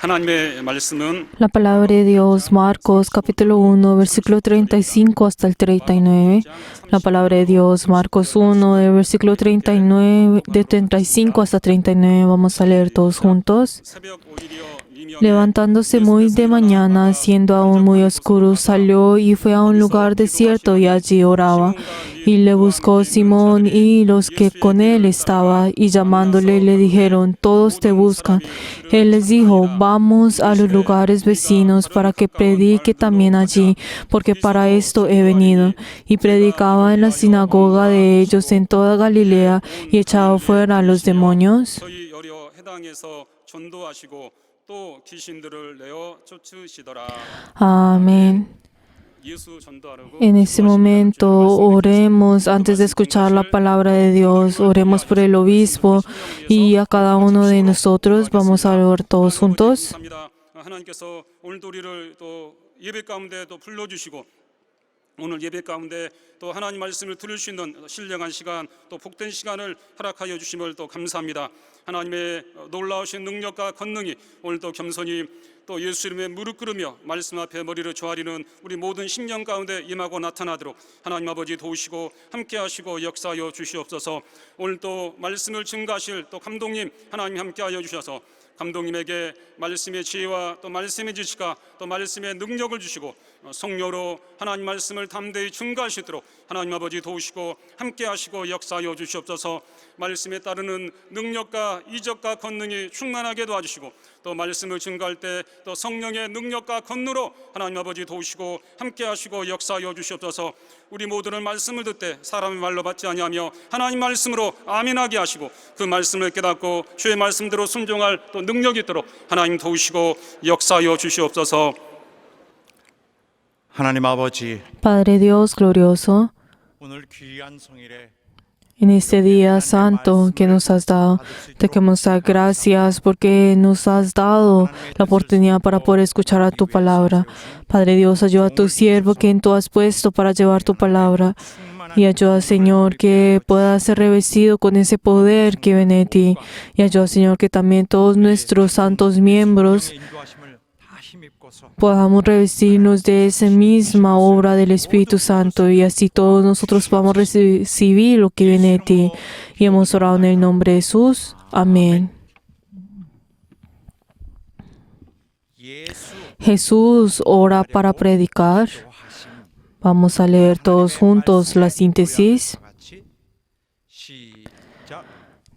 하나님의 말씀은 La palabra de Dios, Marcos capítulo 1, versículo 35 hasta el 39. La palabra de Dios, Marcos 1, del versículo 39, de 35 hasta 39. Vamos a leer todos juntos. 새벽 오히려 미명에 Levantándose muy de mañana, siendo aún muy oscuro, salió y fue a un lugar desierto y allí oraba. Y le buscó Simón y los que con él estaban, y llamándole le dijeron: todos te buscan. Él les dijo: vamos a los lugares vecinos para que predique también allí, porque para esto he venido. Y predicaba en la sinagoga de ellos en toda Galilea y echaba fuera a los demonios. 저희 여러 해당에서 전도하시고 또 귀신들을 내어 쫓으시더라. Amén. 예수 전도하라고 En este momento oremos antes de escuchar la palabra de Dios. Oremos por el obispo y a cada uno de nosotros. Vamos a orar todos juntos. 감사합니다. 하나님께서 오늘도 우리를 또 예배 가운데 또 불러주시고 오늘 예배 가운데 또 하나님 말씀을 들을 수 있는 신령한 시간 또 복된 시간을 허락하여 주심을 또 감사합니다. 하나님의 놀라우신 능력과 권능이 오늘도 겸손히 또 예수 이름에 무릎 꿇으며 말씀 앞에 머리를 조아리는 우리 모든 심령 가운데 임하고 나타나도록 하나님 아버지 도우시고 함께 하시고 역사하여 주시옵소서. 오늘 또 말씀을 증거하실 또 감독님 하나님 함께 하여 주셔서 감독님에게 말씀의 지혜와 또 말씀의 지식과 또 말씀의 능력을 주시고 성령으로 하나님 말씀을 담대히 증거할 수 있도록 하나님 아버지 도우시고 함께 하시고 역사하여 주시옵소서. 말씀에 따르는 능력과 이적과 권능이 충만하게 도와주시고 또 말씀을 증거할 때 또 성령의 능력과 권능으로 하나님 아버지 도우시고 함께 하시고 역사하여 주시옵소서. 우리 모두는 말씀을 듣되 사람의 말로 받지 아니하며 하나님 말씀으로 아멘하게 하시고 그 말씀을 깨닫고 주의 말씀대로 순종할 또 능력이 있도록 하나님 도우시고 역사하여 주시옵소서. 하나님 아버지, Padre Dios glorioso, 오늘 귀한 성일에 en este día santo que nos has dado, te queremos dar gracias porque nos has dado la oportunidad para poder escuchar a tu palabra. Padre Dios, ayuda a tu siervo que tú has puesto para llevar tu palabra. Y ayuda, Señor, que pueda ser revestido con ese poder que viene de ti. Y ayuda, Señor, que también todos nuestros santos miembros 인도하심을 다 힘입고서 podamos revestirnos de esa misma obra del Espíritu Santo y así todos nosotros podamos recibir lo que viene de ti. Y hemos orado en el nombre de Jesús. Amén. 예수 Jesús ora para predicar. 하심 Vamos a leer todos juntos la síntesis. 같이 시작.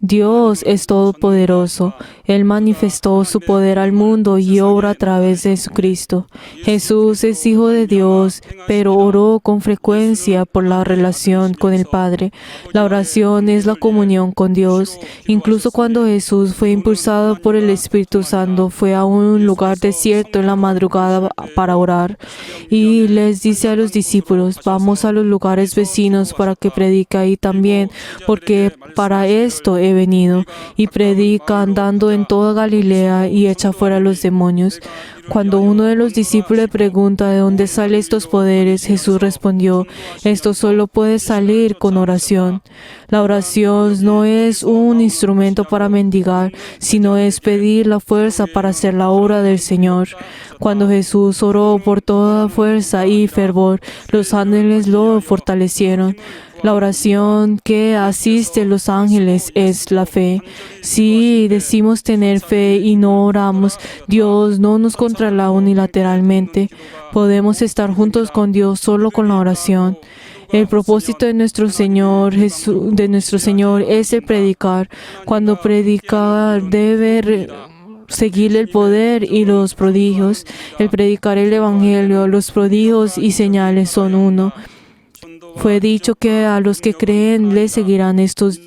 Dios es todopoderoso. Él manifestó su poder al mundo y obra a través de Jesucristo. Jesús es Hijo de Dios, pero oró con frecuencia por la relación con el Padre. La oración es la comunión con Dios. Incluso cuando Jesús fue impulsado por el Espíritu Santo, fue a un lugar desierto en la madrugada para orar. Y les dice a los discípulos: vamos a los lugares vecinos para que predique ahí también, porque para esto he venido. Y predica andando en toda Galilea y echa fuera a los demonios. Cuando uno de los discípulos le pregunta de dónde salen estos poderes, Jesús respondió: esto solo puede salir con oración. La oración no es un instrumento para mendigar, sino es pedir la fuerza para hacer la obra del Señor. Cuando Jesús oró por toda fuerza y fervor, los ángeles lo fortalecieron. La oración que asiste a los ángeles es la fe. Si decimos tener fe y no oramos, Dios no nos controla unilateralmente. Podemos estar juntos con Dios solo con la oración. El propósito de nuestro Señor es el predicar. Cuando predicar debe seguir el poder y los prodigios. El predicar el Evangelio, los prodigios y señales son uno. Fue dicho que a los que creen le seguirán estos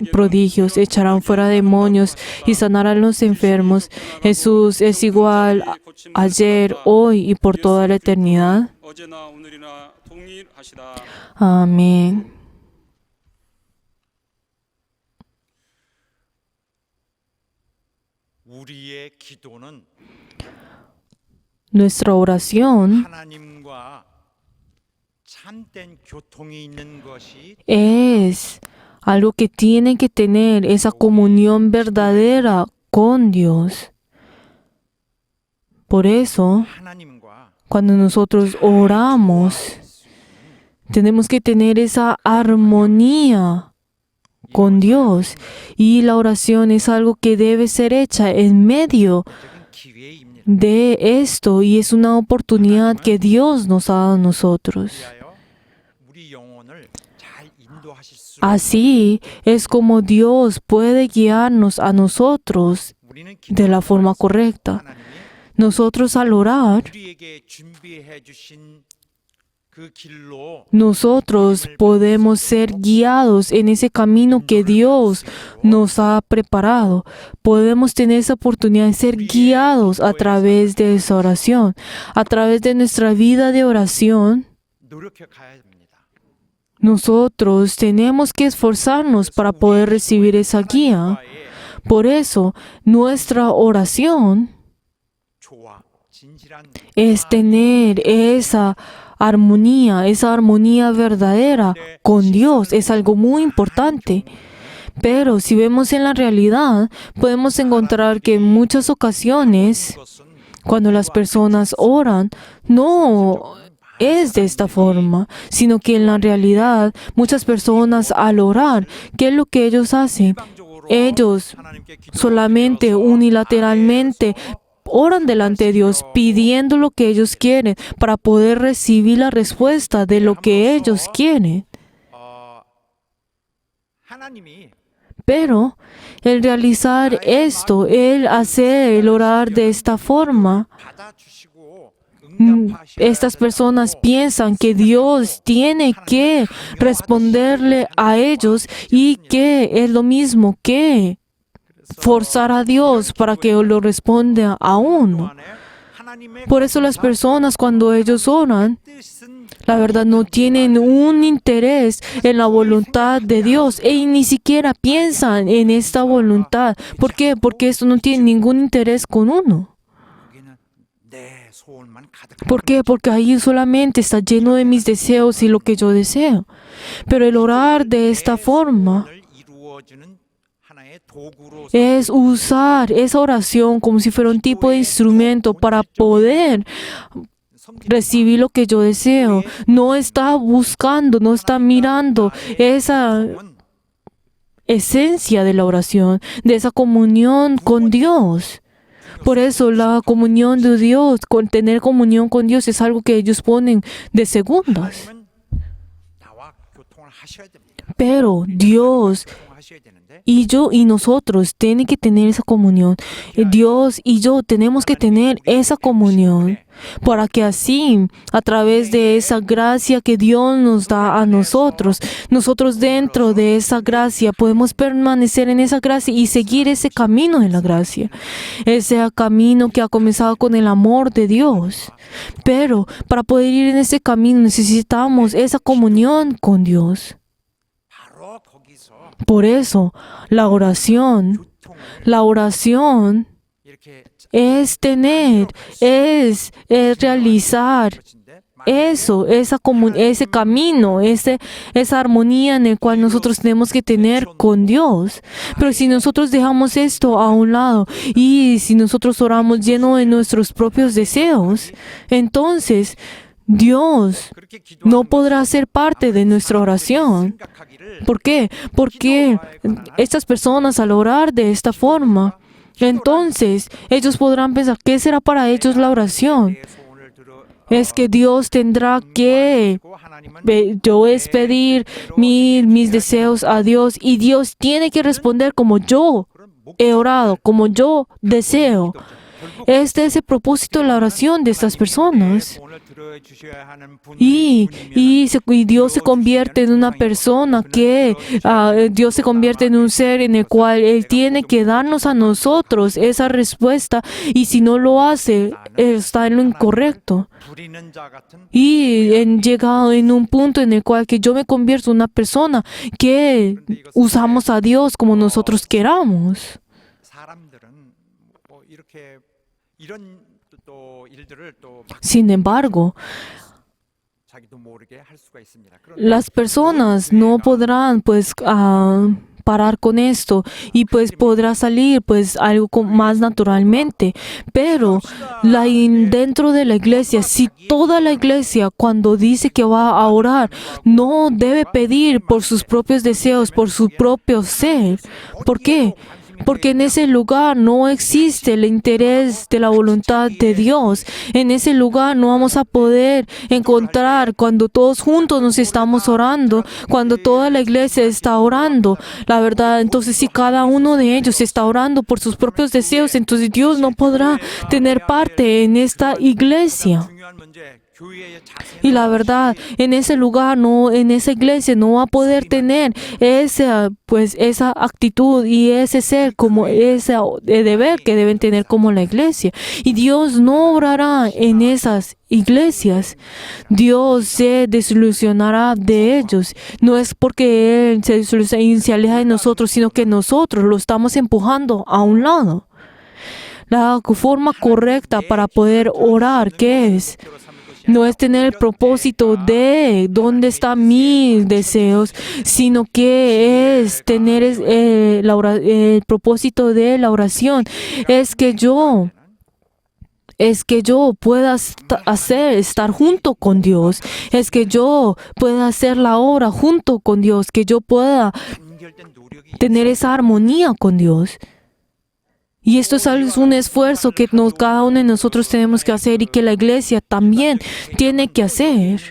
prodigios, echarán fuera demonios y sanarán los enfermos. Jesús es igual ayer, hoy y por toda la eternidad. 어제나 오늘이나 동일하시다. Amén. 우리의 기도는 Nuestra oración 하나님과 참된 교통이 있는 것이 es algo que tiene que tener esa comunión verdadera con Dios. Por eso, 하나님과 cuando nosotros oramos, tenemos que tener esa armonía con Dios. Y la oración es algo que debe ser hecha en medio 적인 기회입니다. de esto y es una oportunidad que Dios nos ha dado a nosotros. 위하여 우리 영혼을 잘 인도하실 수 Así es como Dios puede guiarnos a nosotros 우리는 de la forma correcta. 하나님이 Nosotros al orar, 우리에게 준비해 주신 그 길로 nosotros podemos ser guiados en ese camino que Dios nos ha preparado. Podemos tener esa oportunidad de ser guiados a través de esa oración, a través de nuestra vida de oración. 노력해 가야 됩니다. Nosotros tenemos que esforzarnos para poder recibir esa guía. Por eso, nuestra oración 조화, 진실한 es tener esa armonía verdadera con Dios. Es algo muy importante. Pero si vemos en la realidad, podemos encontrar que en muchas ocasiones, 것은 cuando las personas oran, no es de esta forma, sino que en la realidad, muchas personas al orar, ¿qué es lo que ellos hacen? 일방적으로 Ellos 하나님께 기도하기 solamente 위해서 unilateralmente oran delante de Dios pidiendo lo que ellos quieren para poder recibir la respuesta de lo que ellos quieren. 하나님이 Pero el realizar esto, el hacer, el orar de esta forma, 받아주시고 estas personas piensan que Dios tiene que responderle a ellos y que es lo mismo que forzar a Dios para que lo responda a uno. Por eso las personas cuando ellos oran, la verdad no tienen un interés en la voluntad de Dios y ni siquiera piensan en esta voluntad. ¿Por qué? Porque esto no tiene ningún interés con uno. ¿Por qué? Porque ahí solamente está lleno de mis deseos y lo que yo deseo. Pero el orar de esta forma es usar esa oración como si fuera un tipo de instrumento para poder recibir lo que yo deseo. No está buscando, no está mirando esa esencia de la oración, de esa comunión con Dios. Por eso la comunión de Dios, tener comunión con Dios es algo que ellos ponen de segundas. Pero Dios y yo y nosotros tienen que tener esa comunión. Dios y yo tenemos que tener esa comunión para que así, a través de esa gracia que Dios nos da a nosotros, nosotros dentro de esa gracia podemos permanecer en esa gracia y seguir ese camino de la gracia. Ese camino que ha comenzado con el amor de Dios. Pero para poder ir en ese camino necesitamos esa comunión con Dios. Por eso, la oración es tener, es realizar eso, ese camino, esa armonía en el cual nosotros tenemos que tener con Dios. Pero si nosotros dejamos esto a un lado y si nosotros oramos lleno de nuestros propios deseos, entonces Dios no podrá ser parte de nuestra oración. ¿Por qué? Porque estas personas al orar de esta forma, entonces ellos podrán pensar, ¿qué será para ellos la oración? Es que Dios tendrá que yo es pedir mis deseos a Dios y Dios tiene que responder como yo he orado, como yo deseo. Este es el propósito de la oración de estas personas. Y Dios se convierte en una persona que Dios se convierte en un ser en el cual Él tiene que darnos a nosotros esa respuesta y si no lo hace, está en lo incorrecto. Y he llegado en un punto en el cual que yo me convierto en una persona que usamos a Dios como nosotros queramos. Sin embargo, las personas no podrán parar con esto y pues podrá salir pues algo más naturalmente. Pero dentro de la iglesia, si toda la iglesia cuando dice que va a orar, no debe pedir por sus propios deseos, por su propio ser. ¿Por qué? Porque en ese lugar no existe el interés de la voluntad de Dios. En ese lugar no vamos a poder encontrar cuando todos juntos nos estamos orando, cuando toda la iglesia está orando. La verdad, entonces si cada uno de ellos está orando por sus propios deseos, entonces Dios no podrá tener parte en esta iglesia. Y la verdad, en ese lugar, no, en esa iglesia, no va a poder tener esa actitud y ese ser como ese deber que deben tener como la iglesia. Y Dios no obrará en esas iglesias. Dios se desilusionará de ellos. No es porque Él se desilusiona y se aleja de nosotros, sino que nosotros lo estamos empujando a un lado. La forma correcta para poder orar, ¿qué es? No es tener el propósito de dónde están mis deseos, sino que es tener el propósito de la oración. Es que yo pueda estar junto con Dios. Es que yo pueda hacer la obra junto con Dios. Que yo pueda tener esa armonía con Dios. Y esto es un esfuerzo que cada uno de nosotros tenemos que hacer y que la iglesia también tiene que hacer.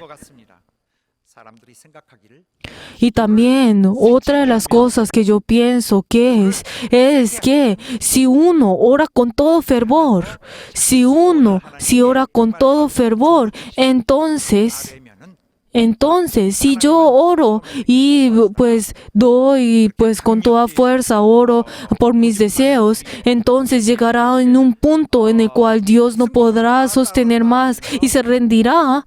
Y también otra de las cosas que yo pienso que es que si uno ora con todo fervor, si ora con todo fervor, entonces, si yo oro y pues doy pues con toda fuerza, oro por mis deseos, entonces llegará en un punto en el cual Dios no podrá sostener más y se rendirá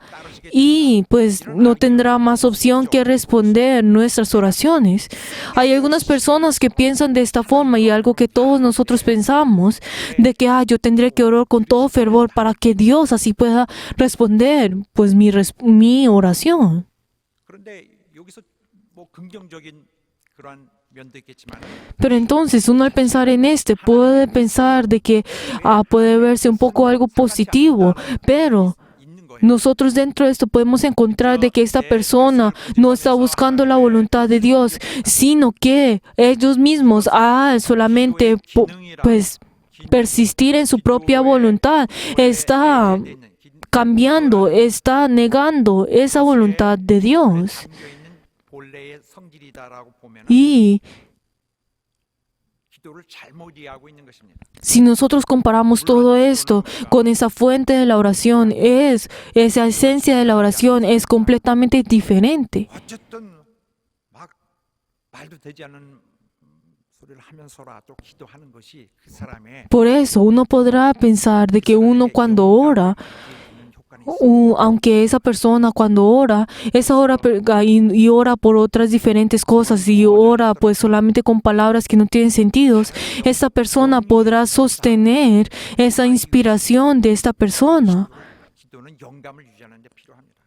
y pues no tendrá más opción que responder nuestras oraciones. Hay algunas personas que piensan de esta forma y algo que todos nosotros pensamos, de que yo tendré que orar con todo fervor para que Dios así pueda responder pues mi oración. Pero entonces uno al pensar en puede pensar de que puede verse un poco algo positivo, pero nosotros dentro de esto podemos encontrar de que esta persona no está buscando la voluntad de Dios, sino que ellos mismos solamente pues persistir en su propia voluntad, está cambiando, está negando esa voluntad de Dios. Y si nosotros comparamos todo esto con esa fuente de la oración, esa esencia de la oración es completamente diferente. Por eso uno podrá pensar de que uno cuando ora, aunque esa persona cuando ora, esa ora y ora por otras diferentes cosas y ora pues solamente con palabras que no tienen sentido, esa persona podrá sostener esa inspiración de esta persona.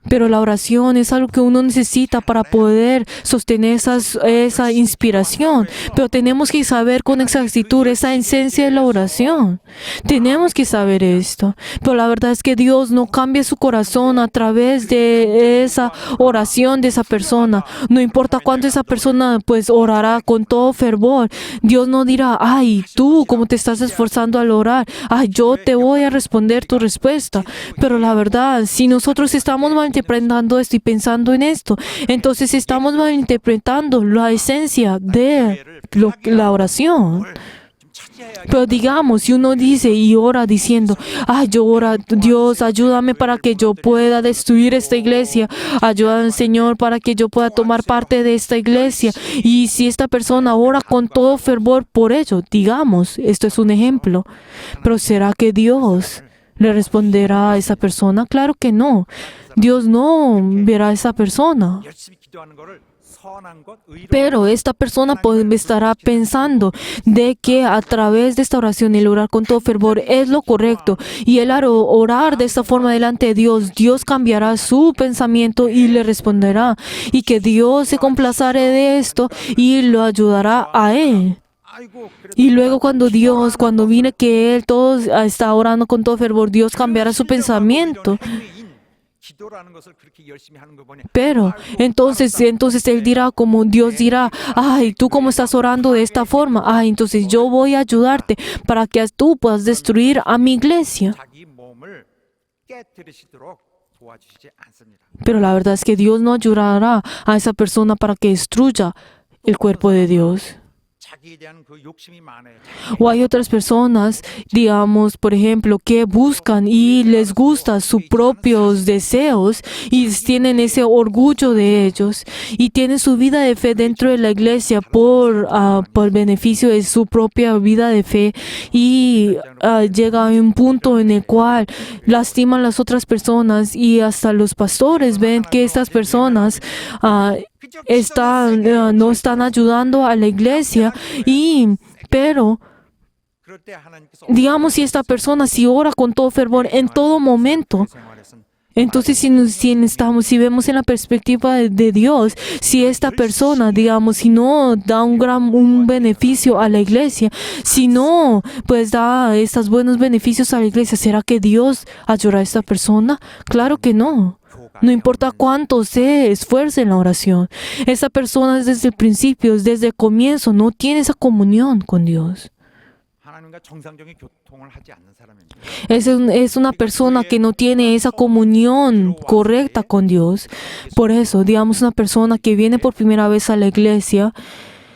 Pero la oración es algo que uno necesita para poder sostener esa inspiración. Pero tenemos que saber con exactitud esa esencia de la oración. Tenemos que saber esto. Pero la verdad es que Dios no cambia su corazón a través de esa oración de esa persona. No importa cuánto esa persona pues orará con todo fervor. Dios no dirá, tú como te estás esforzando al orar, yo te voy a responder tu respuesta. Pero la verdad, si nosotros estamos malinterpretando esto y pensando en esto, entonces estamos malinterpretando la esencia de la oración. Pero digamos, si uno dice y ora diciendo, yo oro, Dios, ayúdame para que yo pueda destruir esta iglesia, ayúdame, Señor, para que yo pueda tomar parte de esta iglesia. Y si esta persona ora con todo fervor por ello, digamos, esto es un ejemplo, pero ¿será que Dios ¿Le responderá a esa persona? Claro que no. Dios no verá a esa persona. 열심히 기도하는 거를 선한 것, 의로운 Pero esta persona estará pensando de que a través de esta oración, el orar con todo fervor es lo correcto. Y él al orar de esta forma delante de Dios, Dios cambiará su pensamiento y le responderá. Y que Dios se complacerá de esto y lo ayudará a él. 아이고 그래도 Y luego cuando mire que él todo está orando con todo fervor, Dios cambiará su pensamiento. 기도라는 것을 그렇게 열심히 하는 거 보니 Pero entonces él dirá, como Dios dirá, ay, tú como estás orando de esta forma, ay, entonces yo voy a ayudarte para que tú puedas destruir a mi iglesia. 자기 몸을 깨뜨리시도록 도와주시지 않습니다. Pero la verdad es que Dios no ayudará a esa persona para que destruya el cuerpo de Dios. 자기에 대한 그 욕심이 많아요. O hay otras personas, digamos, por ejemplo, que buscan y les gusta sus propios deseos y tienen ese orgullo de ellos y tienen su vida de fe dentro de la iglesia por beneficio de su propia vida de fe y llega a un punto en el cual lastiman a las otras personas y hasta los pastores ven que estas personas no están ayudando a la iglesia pero 그럴 때 하나님께서 digamos si esta persona si ora con todo fervor en todo momento, 생활에서는 entonces si vemos en la perspectiva de Dios, si esta persona, digamos, si no da un beneficio a la iglesia, si no pues da estos buenos beneficios a la iglesia, ¿será que Dios ayudará a esta persona? Claro que no. No importa cuánto se esfuerce en la oración. Esa persona desde el principio, desde el comienzo, no tiene esa comunión con Dios. 하나님과 정상적인 교통을 하지 않는 사람입니다. Es una persona que no tiene esa comunión correcta con Dios. Por eso, digamos, una persona que viene por primera vez a la iglesia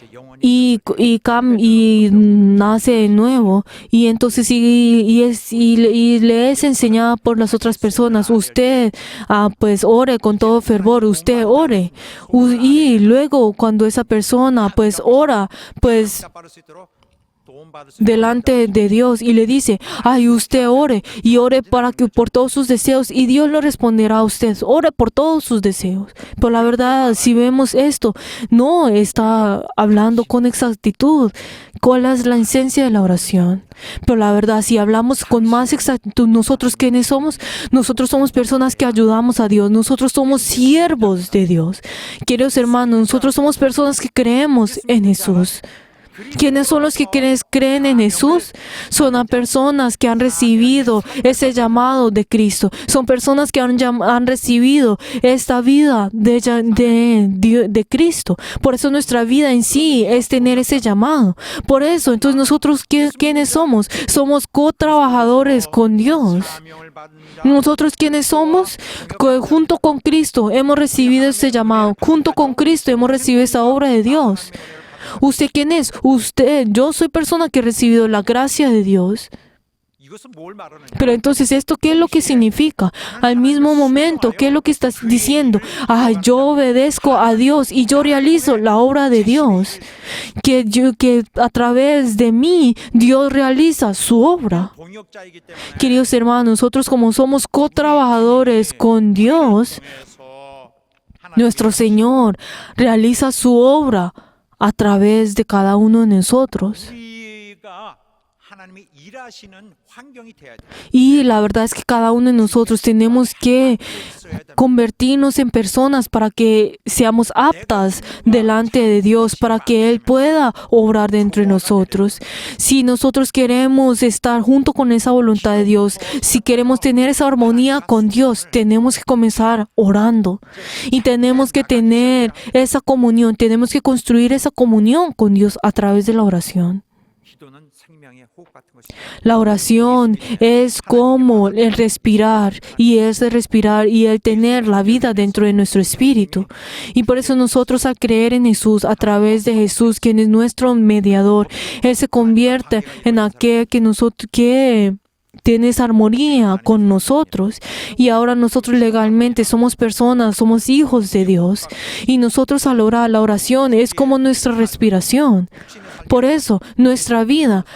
이제 영원히 y nace de nuevo y entonces le es enseñada por las otras personas, usted pues ore con todo fervor, usted ore y luego cuando esa persona pues ora pues 답받을 수 있도록 도움받을 수 있도록 delante de Dios y le dice, ay, usted ore y ore por todos sus deseos y Dios le responderá a usted, ore por todos sus deseos. Pero la verdad, si vemos esto, no está hablando con exactitud cuál es la esencia de la oración. Pero la verdad, si hablamos con más exactitud, nosotros ¿quiénes somos? Nosotros somos personas que ayudamos a Dios, nosotros somos siervos de Dios. Queridos hermanos, nosotros somos personas que creemos en Jesús. ¿Quiénes son los que creen en Jesús? Son las personas que han recibido ese llamado de Cristo. Son personas que han recibido esta vida de Cristo. Por eso nuestra vida en sí es tener ese llamado. Por eso, entonces nosotros, ¿quiénes somos? Somos co-trabajadores con Dios. 사명을 받은 자 ¿Nosotros quiénes somos? Junto con Cristo hemos recibido ese llamado. Junto con Cristo hemos recibido esa obra de Dios. ¿Usted quién es? Yo soy persona que he recibido la gracia de Dios. 이것은 뭘 말하느냐? Pero entonces, ¿esto qué es lo que significa? Al mismo momento, ¿qué es lo que estás diciendo? Yo obedezco a Dios y yo realizo la obra de Dios. Que a través de mí, Dios realiza su obra. 동역자이기 때문에 Queridos hermanos, nosotros como somos co-trabajadores con Dios, 통해서 nuestro Señor realiza su obra a través de cada uno de nosotros. 우리가 하나님이 일하시는 환경이 돼야 돼. Y la verdad es que cada uno de nosotros tenemos que convertirnos en personas para que seamos aptas delante de Dios, para que Él pueda obrar dentro de nosotros. Si nosotros queremos estar junto con esa voluntad de Dios, si queremos tener esa armonía con Dios, tenemos que comenzar orando y tenemos que tener esa comunión, tenemos que construir esa comunión con Dios a través de la oración. 기도는 생명의 호흡 같은 것이 La oración es como el respirar y es el respirar y el tener la vida dentro de nuestro espíritu. Y por eso nosotros al creer en Jesús, a través de Jesús, quien es nuestro mediador, Él se convierte en aquel que tienes armonía con nosotros. Y ahora nosotros legalmente somos personas, somos hijos de Dios. Y nosotros al orar, la oración es como nuestra respiración. Por eso, nuestra vida,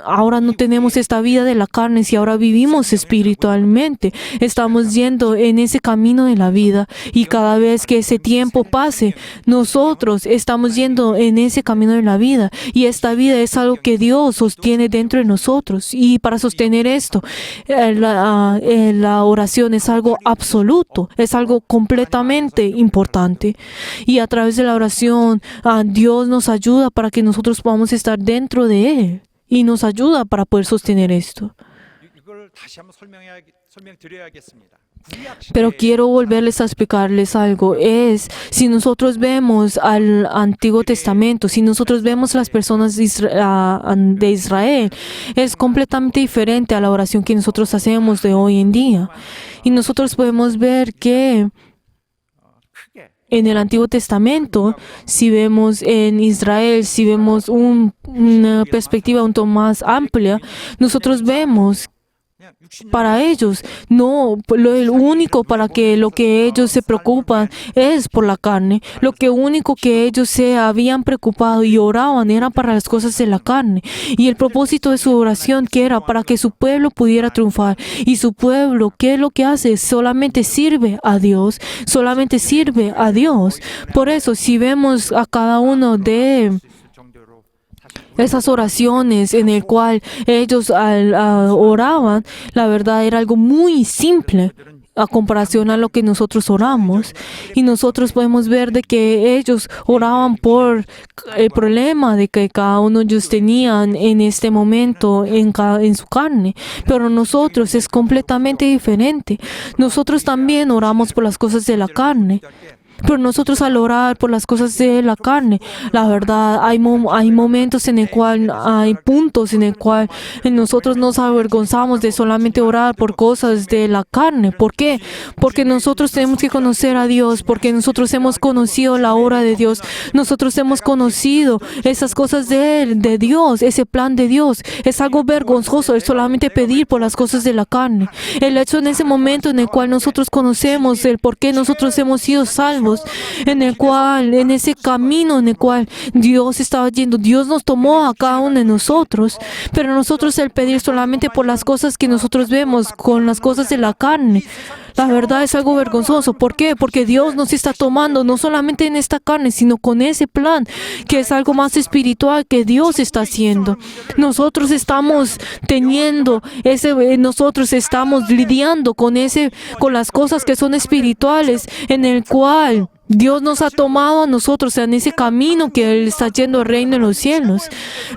ahora no tenemos esta vida de la carne, si ahora vivimos espiritualmente, estamos yendo en ese camino de la vida y cada vez que ese tiempo pase, nosotros estamos yendo en ese camino de la vida y esta vida es algo que Dios sostiene dentro de nosotros y para sostener esto, la oración es algo absoluto, es algo completamente importante y a través de la oración, Dios nos ayuda para que nosotros podamos estar dentro de Él y nos ayuda para poder sostener esto. 이걸 다시 한번 설명드려야겠습니다. Pero quiero volverles a explicarles algo. Si nosotros vemos al Antiguo Testamento, si nosotros vemos a las personas de Israel, es completamente diferente a la oración que nosotros hacemos de hoy en día. Y nosotros podemos ver que en el Antiguo Testamento, si vemos en Israel, si vemos una perspectiva un poco más amplia, nosotros vemos para ellos, el único para que lo que ellos se preocupan es por la carne. Lo que único que ellos se habían preocupado y oraban era para las cosas de la carne. Y el propósito de su oración que era para que su pueblo pudiera triunfar. Y su pueblo, ¿qué es lo que hace? Solamente sirve a Dios. Solamente sirve a Dios. Por eso, si vemos a cada uno de esas oraciones en el cual ellos oraban, la verdad era algo muy simple a comparación a lo que nosotros oramos. Y nosotros podemos ver de que ellos oraban por el problema de que cada uno de ellos tenían en este momento en su carne. Pero nosotros es completamente diferente. Nosotros también oramos por las cosas de la carne. Pero nosotros al orar por las cosas de la carne, la verdad, hay momentos en el cual, hay puntos en el cual nosotros nos avergonzamos de solamente orar por cosas de la carne. ¿Por qué? Porque nosotros tenemos que conocer a Dios, porque nosotros hemos conocido la obra de Dios, nosotros hemos conocido esas cosas de Dios, ese plan de Dios. Es algo vergonzoso el solamente pedir por las cosas de la carne. El hecho en ese momento en el cual nosotros conocemos el por qué nosotros hemos sido salvos, en ese camino en el cual Dios estaba yendo, Dios nos tomó a cada uno de nosotros, pero nosotros el pedir solamente por las cosas que nosotros vemos con las cosas de la carne, la verdad es algo vergonzoso. ¿Por qué? Porque Dios nos está tomando no solamente en esta carne, sino con ese plan que es algo más espiritual que Dios está haciendo. Nosotros estamos nosotros estamos lidiando con las cosas que son espirituales, en el cual Dios nos ha tomado a nosotros en ese camino que Él está yendo al reino de los cielos.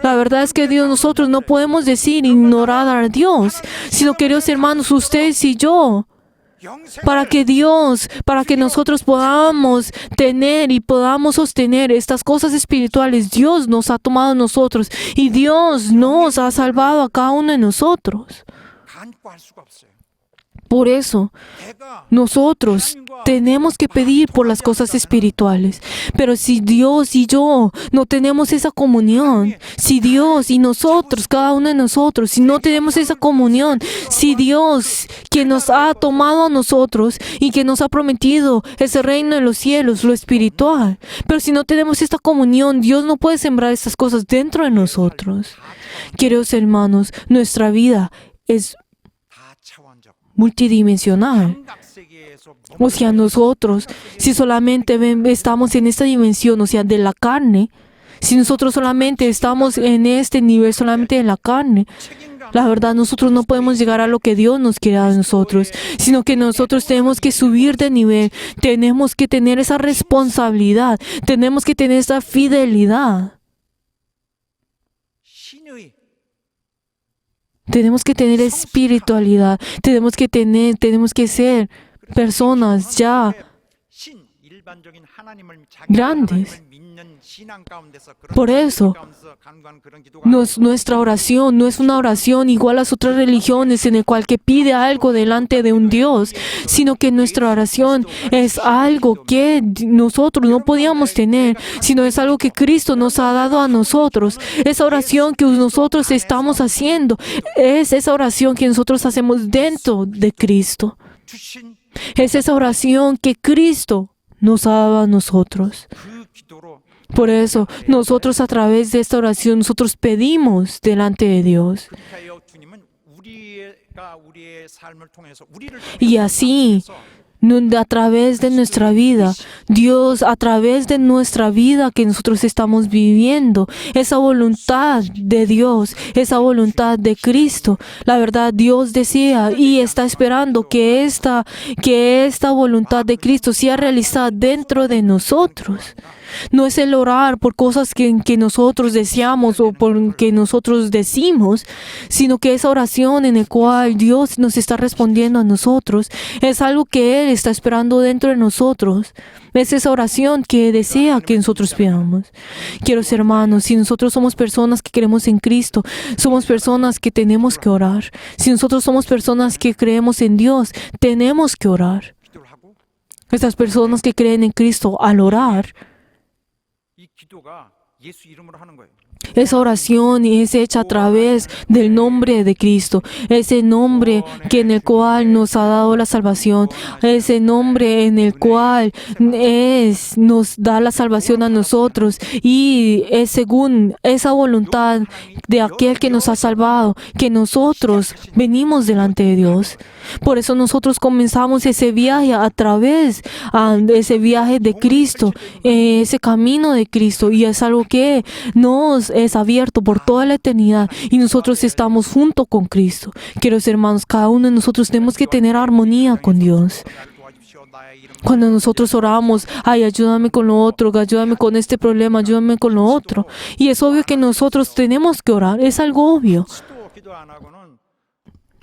La verdad es que nosotros no podemos ignorar a Dios, sino, queridos hermanos, ustedes y yo, para que nosotros podamos tener y podamos sostener estas cosas espirituales, Dios nos ha tomado a nosotros y Dios nos ha salvado a cada uno de nosotros. Por eso, nosotros tenemos que pedir por las cosas espirituales. Pero si Dios y yo no tenemos esa comunión, si Dios y nosotros, cada uno de nosotros, si no tenemos esa comunión, si Dios, quien nos ha tomado a nosotros y que nos ha prometido ese reino de los cielos, lo espiritual, pero si no tenemos esta comunión, Dios no puede sembrar estas cosas dentro de nosotros. Queridos hermanos, nuestra vida es multidimensional. O sea, nosotros, si solamente estamos en esta dimensión, o sea, de la carne, si nosotros solamente estamos en este nivel, solamente de la carne, la verdad, nosotros no podemos llegar a lo que Dios nos quiere a nosotros, sino que nosotros tenemos que subir de nivel, tenemos que tener esa responsabilidad, tenemos que tener esa fidelidad. Tenemos que tener espiritualidad, tenemos que ser personas ya 일반적인 하나님을 grandes. 하나님을 믿는 신앙 가운데서 Por eso, 가운데서 간구하는 그런 기도가 아니고 nuestra oración no es una oración igual a las otras religiones en el cual que pide algo delante de un Dios, sino que nuestra oración es algo que nosotros no podíamos tener, sino es algo que Cristo nos ha dado a nosotros. Esa oración que nosotros estamos haciendo es esa oración que nosotros hacemos dentro de Cristo. 주신 Es esa oración que Cristo nos ha dado a nosotros. 그 기도로 Por eso, nosotros a través de esta oración, nosotros pedimos delante de Dios. 그렇게 하여 주님은 우리가 우리의 삶을 통해서 우리를 Y así, a través de nuestra vida, Dios, a través de nuestra vida que nosotros estamos viviendo, esa voluntad de Dios, esa voluntad de Cristo, la verdad, Dios desea y está esperando que esta voluntad de Cristo sea realizada dentro de nosotros. No es el orar por cosas que nosotros deseamos o por que nosotros decimos, sino que esa oración en la cual Dios nos está respondiendo a nosotros es algo que Él está esperando dentro de nosotros. Es esa oración que desea que nosotros pidamos. Queridos hermanos, si nosotros somos personas que creemos en Cristo, somos personas que tenemos que orar. Si nosotros somos personas que creemos en Dios, tenemos que orar. 기도를 하고 Estas personas que creen en Cristo, al orar, 이 기도가 예수 이름으로 하는 거예요. esa oración es hecha a través del nombre de Cristo, ese nombre que en el cual nos ha dado la salvación, ese nombre en el cual nos da la salvación a nosotros y es según esa voluntad de aquel que nos ha salvado, que nosotros venimos delante de Dios. Por eso nosotros comenzamos ese viaje a través de ese viaje de Cristo, ese camino de Cristo, y es algo que nos es abierto por toda la eternidad y nosotros estamos junto con Cristo. Queridos hermanos, cada uno de nosotros tenemos que tener armonía con Dios. Cuando nosotros oramos, ay, ayúdame con lo otro, ayúdame con este problema, ayúdame con lo otro. Y es obvio que nosotros tenemos que orar, es algo obvio. 또 기도 안 하고는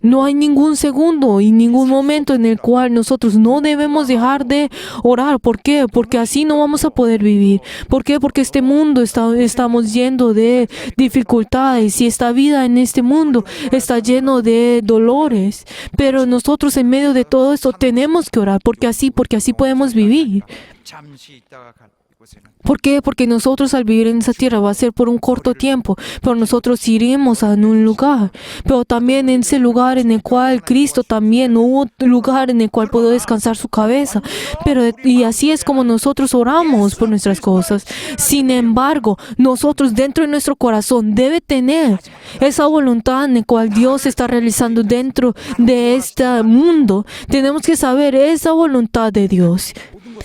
No hay ningún segundo y ningún momento en el cual nosotros no debemos dejar de orar. ¿Por qué? Porque así no vamos a poder vivir. ¿Por qué? Porque este mundo estamos lleno de dificultades y esta vida en este mundo está lleno de dolores. Pero nosotros en medio de todo esto tenemos que orar porque así podemos vivir. 잠시 있다가 갈 곳에는 ¿Por qué? Porque nosotros al vivir en esa tierra va a ser por un corto tiempo, pero nosotros iremos a un lugar, pero también en ese lugar en el cual Cristo también hubo lugar en el cual pudo descansar su cabeza, y así es como nosotros oramos por nuestras cosas. Sin embargo, nosotros dentro de nuestro corazón debe tener esa voluntad en la cual Dios está realizando dentro de este mundo. Tenemos que saber esa voluntad de Dios.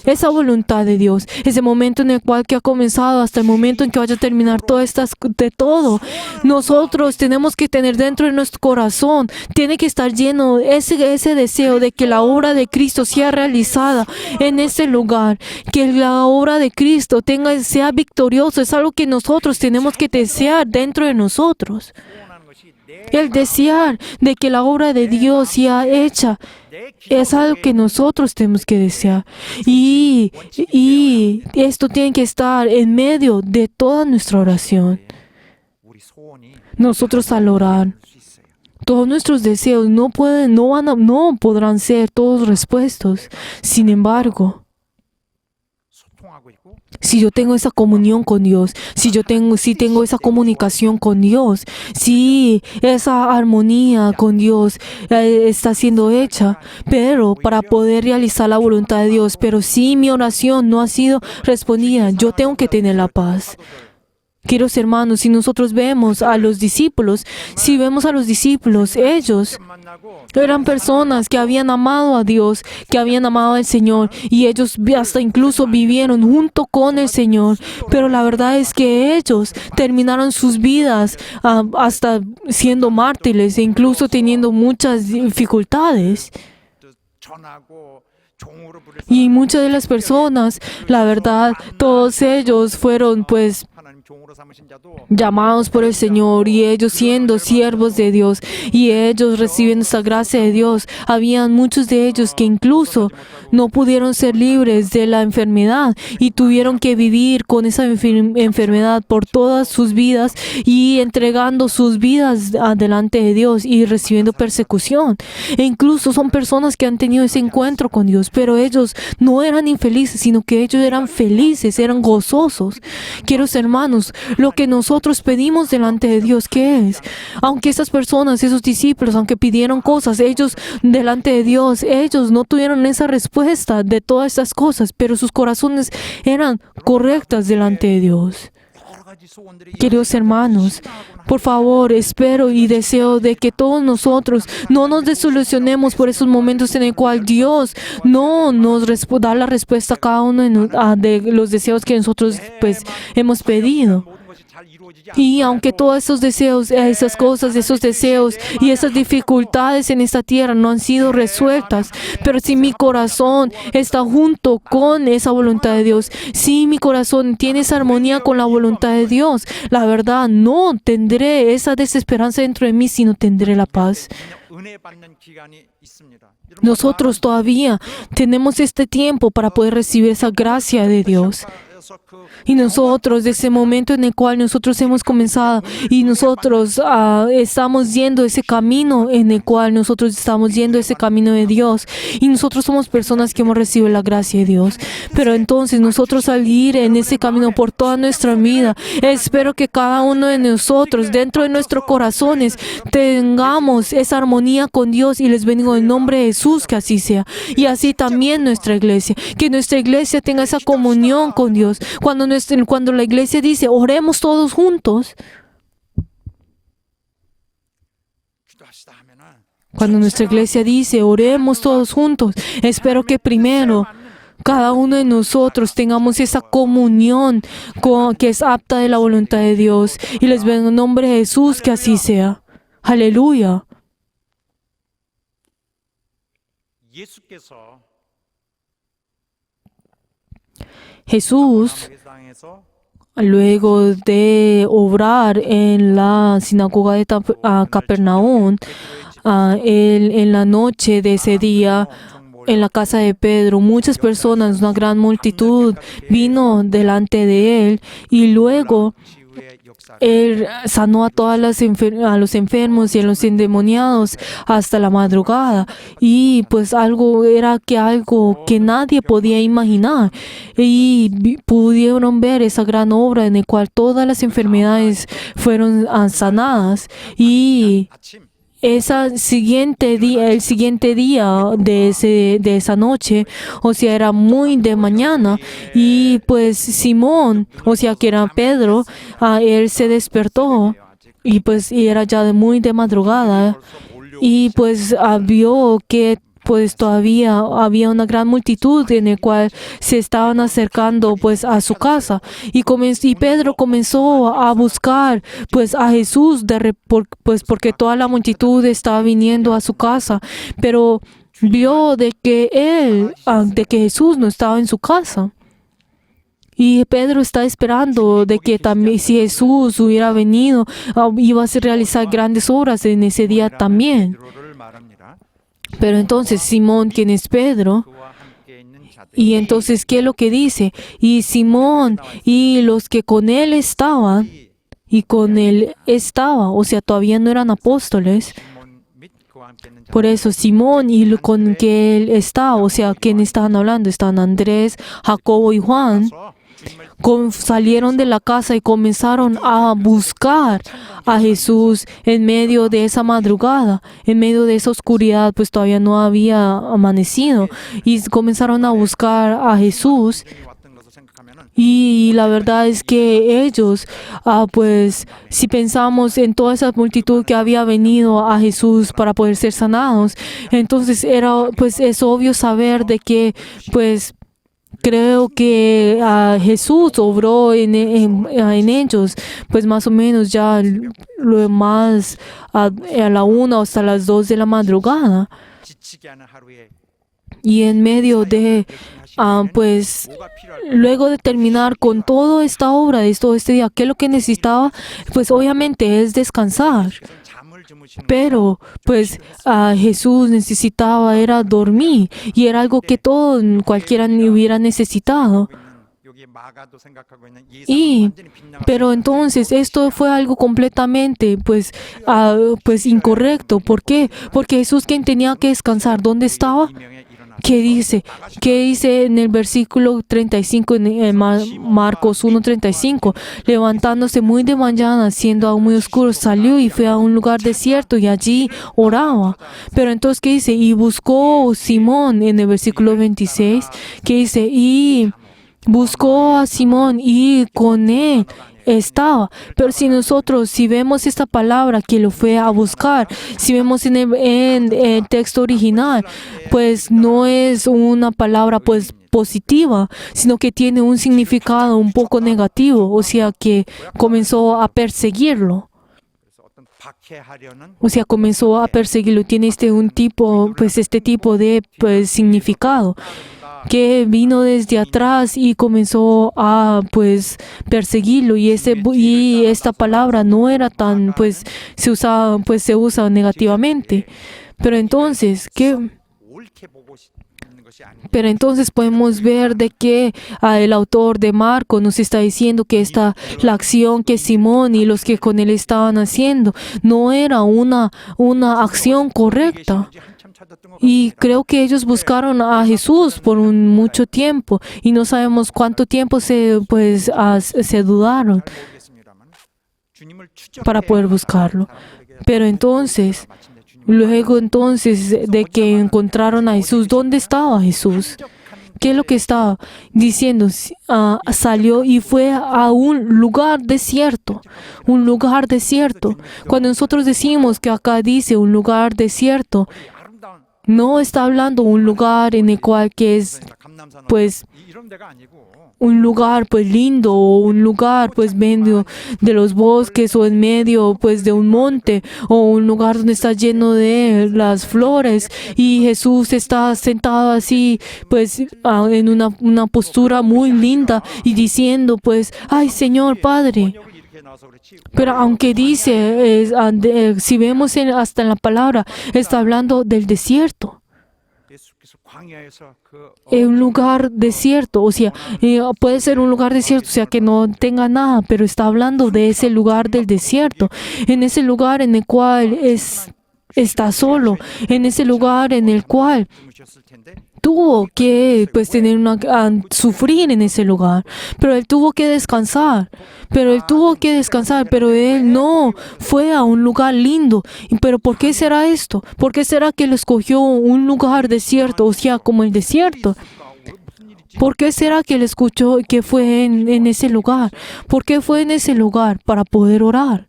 Esa voluntad de Dios, ese momento en el cual que ha comenzado hasta el momento en que vaya a terminar de todo, nosotros tenemos que tener dentro de nuestro corazón, tiene que estar lleno ese deseo de que la obra de Cristo sea realizada en ese lugar, que la obra de Cristo sea victoriosa, es algo que nosotros tenemos que desear dentro de nosotros. 소원하는 것이 El desear de que la obra de Dios sea hecha es algo que nosotros tenemos que desear. Y esto tiene que estar en medio de toda nuestra oración. 우리 소원이 Nosotros al orar, 수 있어요. todos nuestros deseos no podrán ser todos respuestos. Sin embargo, 소통하고 있고 si yo tengo esa comunión con Dios, si tengo esa comunicación con Dios, si esa armonía con Dios está siendo hecha, pero para poder realizar la voluntad de Dios, pero si mi oración no ha sido respondida, yo tengo que tener la paz. Queridos hermanos, si nosotros vemos a los discípulos, ellos eran personas que habían amado a Dios, que habían amado al Señor, y ellos hasta incluso vivieron junto con el Señor. Pero la verdad es que ellos terminaron sus vidas hasta siendo mártires e incluso teniendo muchas dificultades. 또 전하고 종으로 부를 Y muchas de las personas, la verdad, todos ellos fueron pues 하나님 종으로 삼으신 자도 llamados por el Señor y ellos siendo siervos de Dios y ellos recibiendo esta gracia de Dios. Habían muchos de ellos que incluso no pudieron ser libres de la enfermedad y tuvieron que vivir con esa enfermedad por todas sus vidas y entregando sus vidas delante de Dios y recibiendo persecución. E incluso son personas que han tenido ese encuentro con Dios, pero ellos no eran infelices, sino que ellos eran felices, eran gozosos. Queridos hermanos, lo que nosotros pedimos delante de Dios, ¿qué es? Aunque esas personas, esos discípulos, aunque pidieron cosas, ellos delante de Dios, ellos no tuvieron esa respuesta de todas estas cosas, pero sus corazones eran correctas delante de Dios. 여러 가지 소원들이 Queridos hermanos, por favor, espero y deseo de que todos nosotros no nos desilusionemos por esos momentos en el cual Dios no nos da la respuesta a cada uno de los deseos que nosotros pues hemos pedido. 모든 것이 잘 이루어지지 Y aunque todos esos deseos, esas cosas, esos deseos y esas dificultades en esta tierra no han sido resueltas, pero si mi corazón está junto con esa voluntad de Dios, si mi corazón tiene esa armonía con la voluntad de Dios, la verdad no tendré esa desesperanza dentro de mí, sino tendré la paz. 은혜 받는 기간이 있습니다. Nosotros todavía tenemos este tiempo para poder recibir esa gracia de Dios. Y nosotros, desde ese momento en el cual nosotros hemos comenzado y nosotros estamos yendo ese camino en el cual nosotros estamos yendo ese camino de Dios y nosotros somos personas que hemos recibido la gracia de Dios. Pero entonces nosotros al ir en ese camino por toda nuestra vida, espero que cada uno de nosotros dentro de nuestros corazones tengamos esa armonía con Dios y les bendigo en nombre de Jesús que así sea. Y así también nuestra iglesia, que nuestra iglesia tenga esa comunión con Dios. Cuando la iglesia dice, oremos todos juntos, 기도합시다 하면은 cuando nuestra iglesia dice, oremos todos juntos, espero que primero cada uno de nosotros tengamos esa comunión que es apta de la voluntad de Dios. Y les bendigo en nombre de Jesús que así sea. Aleluya. 예수께서 Jesús, 회당에서 luego de obrar en la sinagoga de Capernaum, en la noche de ese día, en la casa de Pedro, muchas personas, una gran multitud, vino delante de él y luego 치유의 역사를 él sanó a todas a los enfermos y a los endemoniados hasta la madrugada. Y pues algo que nadie podía imaginar. Y pudieron ver esa gran obra en la cual todas las enfermedades fueron sanadas. Y 아침 el siguiente día de esa noche, o sea, era muy de mañana, y pues Simón, o sea, que era Pedro, él se despertó, y pues y era ya muy de madrugada, y pues vio que pues todavía había una gran multitud en el cual se estaban acercando pues a su casa y Pedro comenzó a buscar pues a Jesús porque toda la multitud estaba viniendo a su casa, pero vio de que Jesús no estaba en su casa. Y Pedro está esperando de que también si Jesús hubiera venido, iba a realizar grandes obras en ese día también. 베드로를 말합니다. Pero entonces Simón, quien es Pedro, 그와 함께 있는 자들 y entonces, ¿qué es lo que dice? Y Simón y los que con él estaban, o sea, todavía no eran apóstoles. 시몬 및 그와 함께 있는 Por eso Simón y con que él estaba, o sea, ¿quién estaban hablando? Estaban Andrés, Jacobo y Juan. 자들서 주님을 Salieron de la casa y comenzaron a buscar a Jesús en medio de esa madrugada, en medio de esa oscuridad, pues todavía no había amanecido, y comenzaron a buscar a Jesús. 왔던 것을 생각하면은 Y la verdad es que ellos, pues si pensamos en toda esa multitud que había venido a Jesús para poder ser sanados, entonces pues es obvio saber de que pues creo que Jesús obró en ellos, pues más o menos ya lo más a la 1 hasta las 2 de la madrugada. 지치게 하는 하루에 Y en medio de, pues, luego de terminar con toda esta obra de todo este día, ¿qué es lo que necesitaba? Pues obviamente es descansar. Pero pues Jesús necesitaba era dormir y era algo que todo cualquiera ni hubiera necesitado. Pero entonces esto fue algo completamente pues incorrecto. ¿Por qué? Porque Jesús, quien tenía que descansar, ¿dónde estaba? ¿Qué dice? ¿Qué dice en el versículo 35 en Marcos 1:35? Levantándose muy de mañana, siendo aún muy oscuro, salió y fue a un lugar desierto y allí oraba. Pero entonces, ¿qué dice? Y buscó Simón en el versículo 26, que dice, y buscó a Simón y con él estaba. Pero si vemos esta palabra que lo fue a buscar, si vemos en el texto original, pues no es una palabra pues positiva, sino que tiene un significado un poco negativo, o sea que comenzó a perseguirlo. O sea, comenzó a perseguirlo. Tiene este tipo de pues, significado, que vino desde atrás y comenzó a pues perseguirlo, y esta palabra no era tan pues se usa negativamente. Pero entonces podemos ver de que el autor de Marcos nos está diciendo que la acción que Simón y los que con él estaban haciendo no era una acción correcta. Y creo que ellos buscaron a Jesús por mucho tiempo y no sabemos cuánto tiempo se dudaron para poder buscarlo. Pero entonces, luego de que encontraron a Jesús, ¿dónde estaba Jesús? ¿Qué es lo que estaba diciendo? Salió y fue a un lugar desierto. Un lugar desierto. Cuando nosotros decimos que acá dice un lugar desierto, no está hablando un lugar en el cual que es pues un lugar pues lindo, o un lugar pues medio de los bosques, o en medio pues de un monte, o un lugar donde está lleno de las flores y Jesús está sentado así pues en una postura muy linda y diciendo pues, ay Señor Padre. Pero aunque dice, si vemos hasta en la palabra, está hablando del desierto. Un lugar desierto, o sea, puede ser un lugar desierto, o sea, que no tenga nada, pero está hablando de ese lugar del desierto, en ese lugar en el cual está solo, en ese lugar en el cual tuvo que pues sufrir en ese lugar, pero él tuvo que descansar, pero él no fue a un lugar lindo. Pero ¿por qué será esto? ¿Por qué será que él escogió un lugar desierto, o sea, como el desierto? ¿Por qué será que él escuchó que fue en ese lugar? ¿Por qué fue en ese lugar? Para poder orar.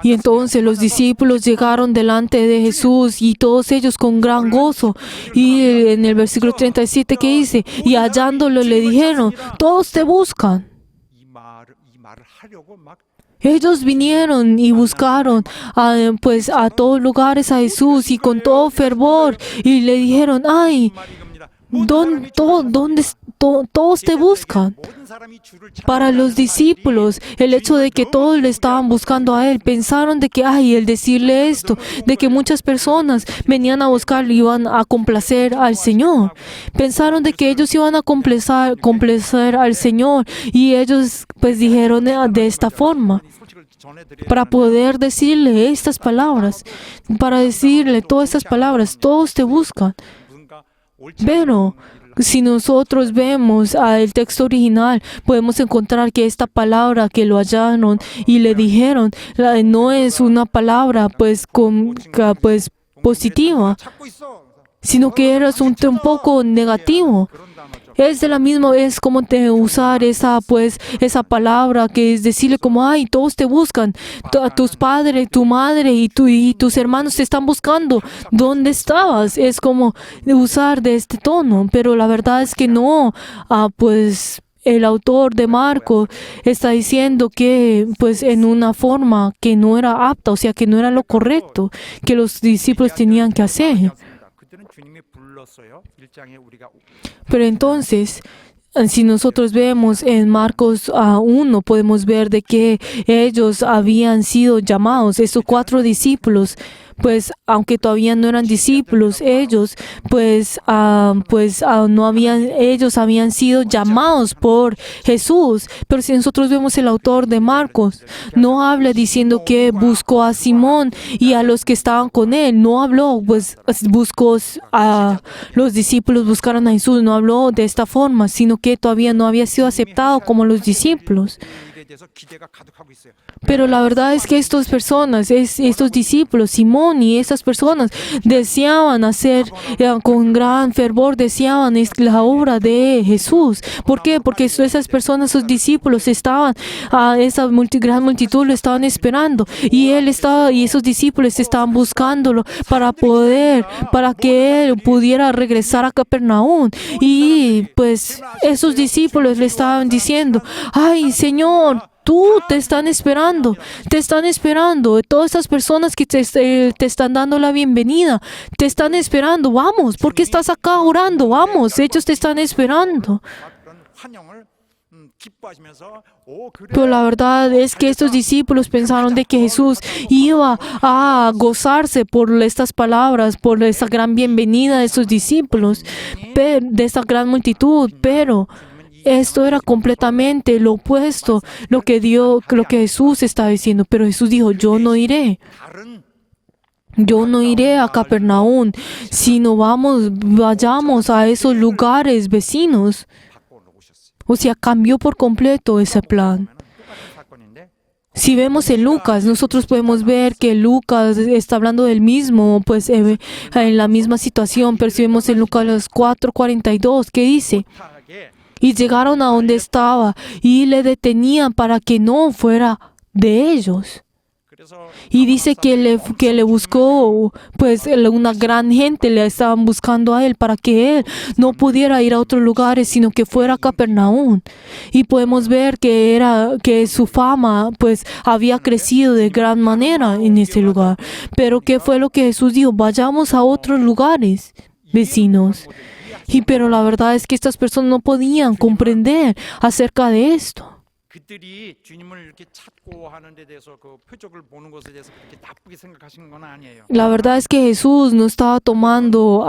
Y entonces los discípulos llegaron delante de Jesús y todos ellos con gran gozo. Y en el versículo 37 que dice, y hallándolo le dijeron, todos te buscan. Ellos vinieron y buscaron a todos lugares a Jesús y con todo fervor y le dijeron, ay, todos te buscan. Para los discípulos, el hecho de que todos le estaban buscando a él, pensaron de que, el decirle esto, de que muchas personas venían a buscarlo y iban a complacer al Señor. Pensaron de que ellos iban a complacer al Señor, y ellos pues dijeron de esta forma, para poder decirle estas palabras, para decirle todas estas palabras, todos te buscan. Pero si nosotros vemos el texto original, podemos encontrar que esta palabra que lo hallaron y le dijeron, no es una palabra pues positiva, sino que era un poco negativo. Es como usar esa palabra, que es decirle como, todos te buscan, tus padres, tu madre y tus hermanos te están buscando. ¿Dónde estabas? Es como usar de este tono, pero la verdad es que no, el autor de Marcos está diciendo que pues en una forma que no era apta, o sea que no era lo correcto que los discípulos tenían que hacer. 그들은 주님이 불렀어요. 1장에 우리가 Pero entonces, si nosotros vemos en Marcos 1, podemos ver de que ellos habían sido llamados, esos 4 discípulos, pues aunque todavía no eran discípulos, ellos no habían, ellos habían sido llamados por Jesús. Pero si nosotros vemos el autor de Marcos, no habla diciendo que buscó a Simón y a los que estaban con él, no habló, pues buscó a los discípulos buscaron a Jesús, no habló de esta forma, sino que todavía no había sido aceptado como los discípulos. 일에 대해서 기대가 가득하고 있어요. Pero la verdad es que estas personas, estos discípulos, Simón y estas personas deseaban hacer con gran fervor, deseaban la obra de Jesús. ¿Por qué? Porque esas personas, sus discípulos estaban, esa gran multitud lo estaban esperando y él estaba y esos discípulos estaban buscándolo para que él pudiera regresar a Capernaum. Y pues esos discípulos le estaban diciendo, ay Señor, te están esperando. Todas esas personas que te están dando la bienvenida, te están esperando. Vamos, ¿por qué estás acá orando? Vamos, ellos te están esperando. 그런 환영을 기뻐하시면서 그래. Pero la verdad es que estos discípulos pensaron de que Jesús iba a gozarse por estas palabras, por esta gran bienvenida de sus discípulos, de esta gran multitud, pero esto era completamente lo opuesto, lo que Jesús estaba diciendo. Pero Jesús dijo, yo no iré a Capernaum, sino vayamos a esos lugares vecinos. O sea, cambió por completo ese plan. 사건인데 Si vemos en Lucas, nosotros podemos ver que Lucas está hablando del mismo, pues en la misma situación. Pero si vemos en Lucas 4:42, ¿qué dice? 하게 Y llegaron a donde estaba y le detenían para que no fuera de ellos. 그래서 Y dice que le buscó, pues una gran gente le estaban buscando a él para que él no pudiera ir a otros lugares, sino que fuera a Capernaum. Y podemos ver que su fama, pues había crecido de gran manera en ese lugar. Pero ¿qué fue lo que Jesús dijo? Vayamos a otros lugares vecinos. Pero la verdad es que estas personas no podían comprender acerca de esto. 그들이 주님을 이렇게 찾고 하는 데 대해서 그 표적을 보는 것에 대해서 그렇게 나쁘게 생각하시는 건 아니에요. La verdad es que Jesús no estaba tomando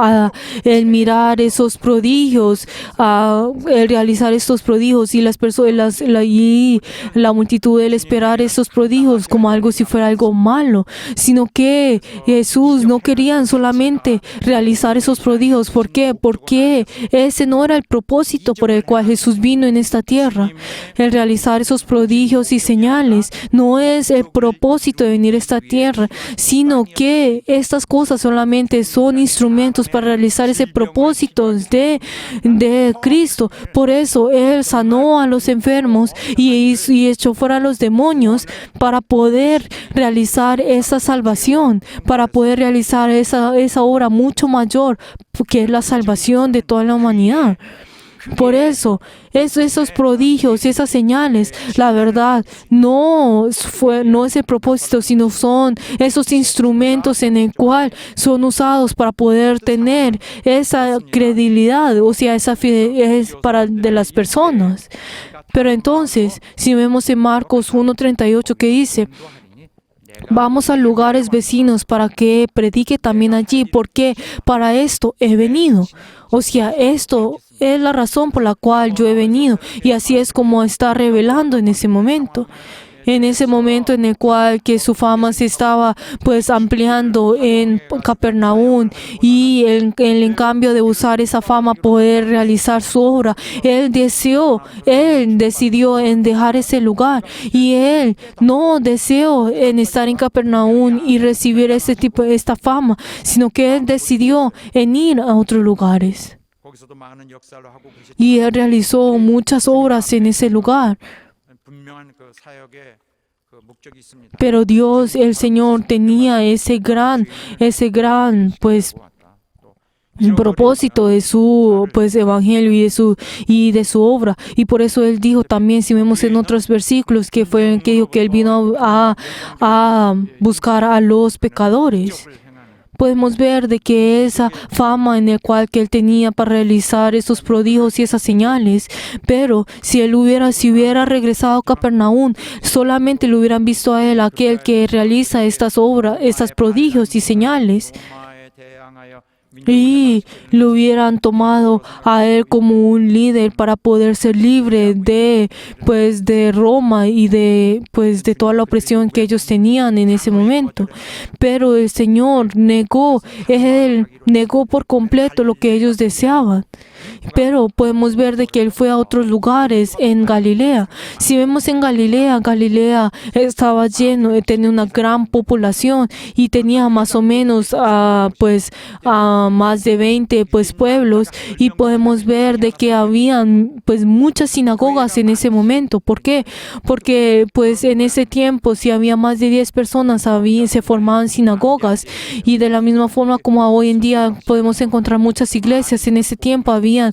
el mirar esos prodigios, el realizar estos prodigios y las personas y la multitud el esperar esos prodigios como algo si fuera algo malo, sino que Jesús no quería solamente realizar esos prodigios. ¿Por qué? Porque ese no era el propósito por el cual Jesús vino en esta tierra. El realizar esos prodigios y señales no es el propósito de venir a esta tierra, sino que estas cosas solamente son instrumentos para realizar ese propósito de Cristo. Por eso Él sanó a los enfermos y echó fuera a los demonios para poder realizar esa salvación, para poder realizar esa obra mucho mayor que es la salvación de toda la humanidad. Por eso, esos prodigios y esas señales, la verdad, no es el propósito, sino son esos instrumentos en el cual son usados para poder tener esa credibilidad, o sea, esa fidelidad es de las personas. Pero entonces, si vemos en Marcos 1:38 que dice, vamos a lugares vecinos para que predique también allí, porque para esto he venido. O sea, esto es la razón por la cual yo he venido. Y así es como está revelando en ese momento. En ese momento en el cual que su fama se estaba pues ampliando en Capernaum y en cambio de usar esa fama poder realizar su obra, él decidió en dejar ese lugar y él no deseó en estar en Capernaum y recibir esta fama, sino que él decidió en ir a otros lugares. 거기서도 많은 역사를 하고 계셨지만 Y él realizó muchas obras en ese lugar. 분명한 그 사역의 그 목적이 있습니다. Pero Dios, el Señor, tenía ese gran, pues, 왔다. 또 el propósito de su evangelio y de su obra. Y por eso él dijo también, si vemos en otros versículos, que fue el que dijo que él vino a buscar a los pecadores. Podemos ver de que esa fama en el cual que él tenía para realizar esos prodigios y esas señales, pero si hubiera regresado a Capernaum, solamente lo hubieran visto a él, aquel que realiza estas obras, estas prodigios y señales, y lo hubieran tomado a él como un líder para poder ser libre de Roma y de toda la opresión que ellos tenían en ese momento. Pero el Señor él negó por completo lo que ellos deseaban. Pero podemos ver de que él fue a otros lugares en Galilea. Si vemos en Galilea estaba lleno, tenía una gran población y tenía más o menos más de 20 pueblos, y podemos ver de que habían muchas sinagogas en ese momento. ¿Por qué? Porque en ese tiempo, si había más de 10 personas, se formaban sinagogas, y de la misma forma como hoy en día podemos encontrar muchas iglesias, en ese tiempo habían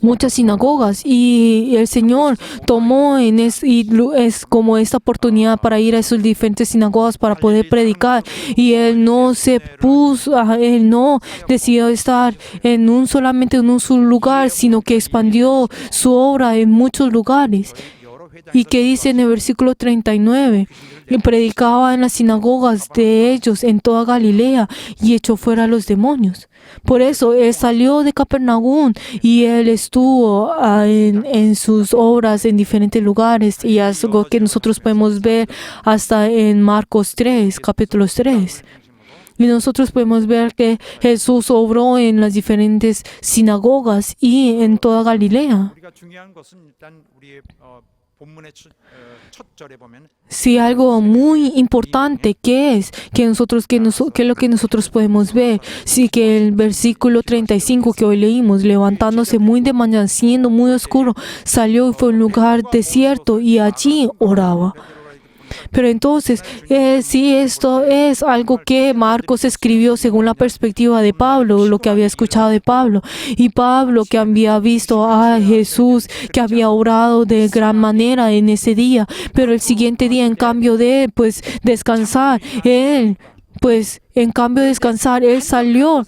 muchas sinagogas, y el Señor tomó es como esta oportunidad para ir a esas diferentes sinagogas para poder predicar, y él no decidió estar solamente en un solo lugar, sino que expandió su obra en muchos lugares. Y que dice en el versículo 39, y predicaba en las sinagogas de ellos en toda Galilea y echó fuera a los demonios. Por eso él salió de Capernaum y él estuvo en sus obras en diferentes lugares, y algo que nosotros podemos ver hasta en Marcos 3, capítulo 3. Y nosotros podemos ver que Jesús obró en las diferentes sinagogas y en toda Galilea. Sí, algo muy importante que es lo que nosotros podemos ver. Sí, que el versículo 35 que hoy leímos, levantándose muy de mañana, siendo muy oscuro, salió y fue a un lugar desierto y allí oraba. Pero entonces, sí, esto es algo que Marcos escribió según la perspectiva de Pablo, lo que había escuchado de Pablo. Y Pablo, que había visto a Jesús, que había orado de gran manera en ese día, pero el siguiente día, en cambio de descansar, él salió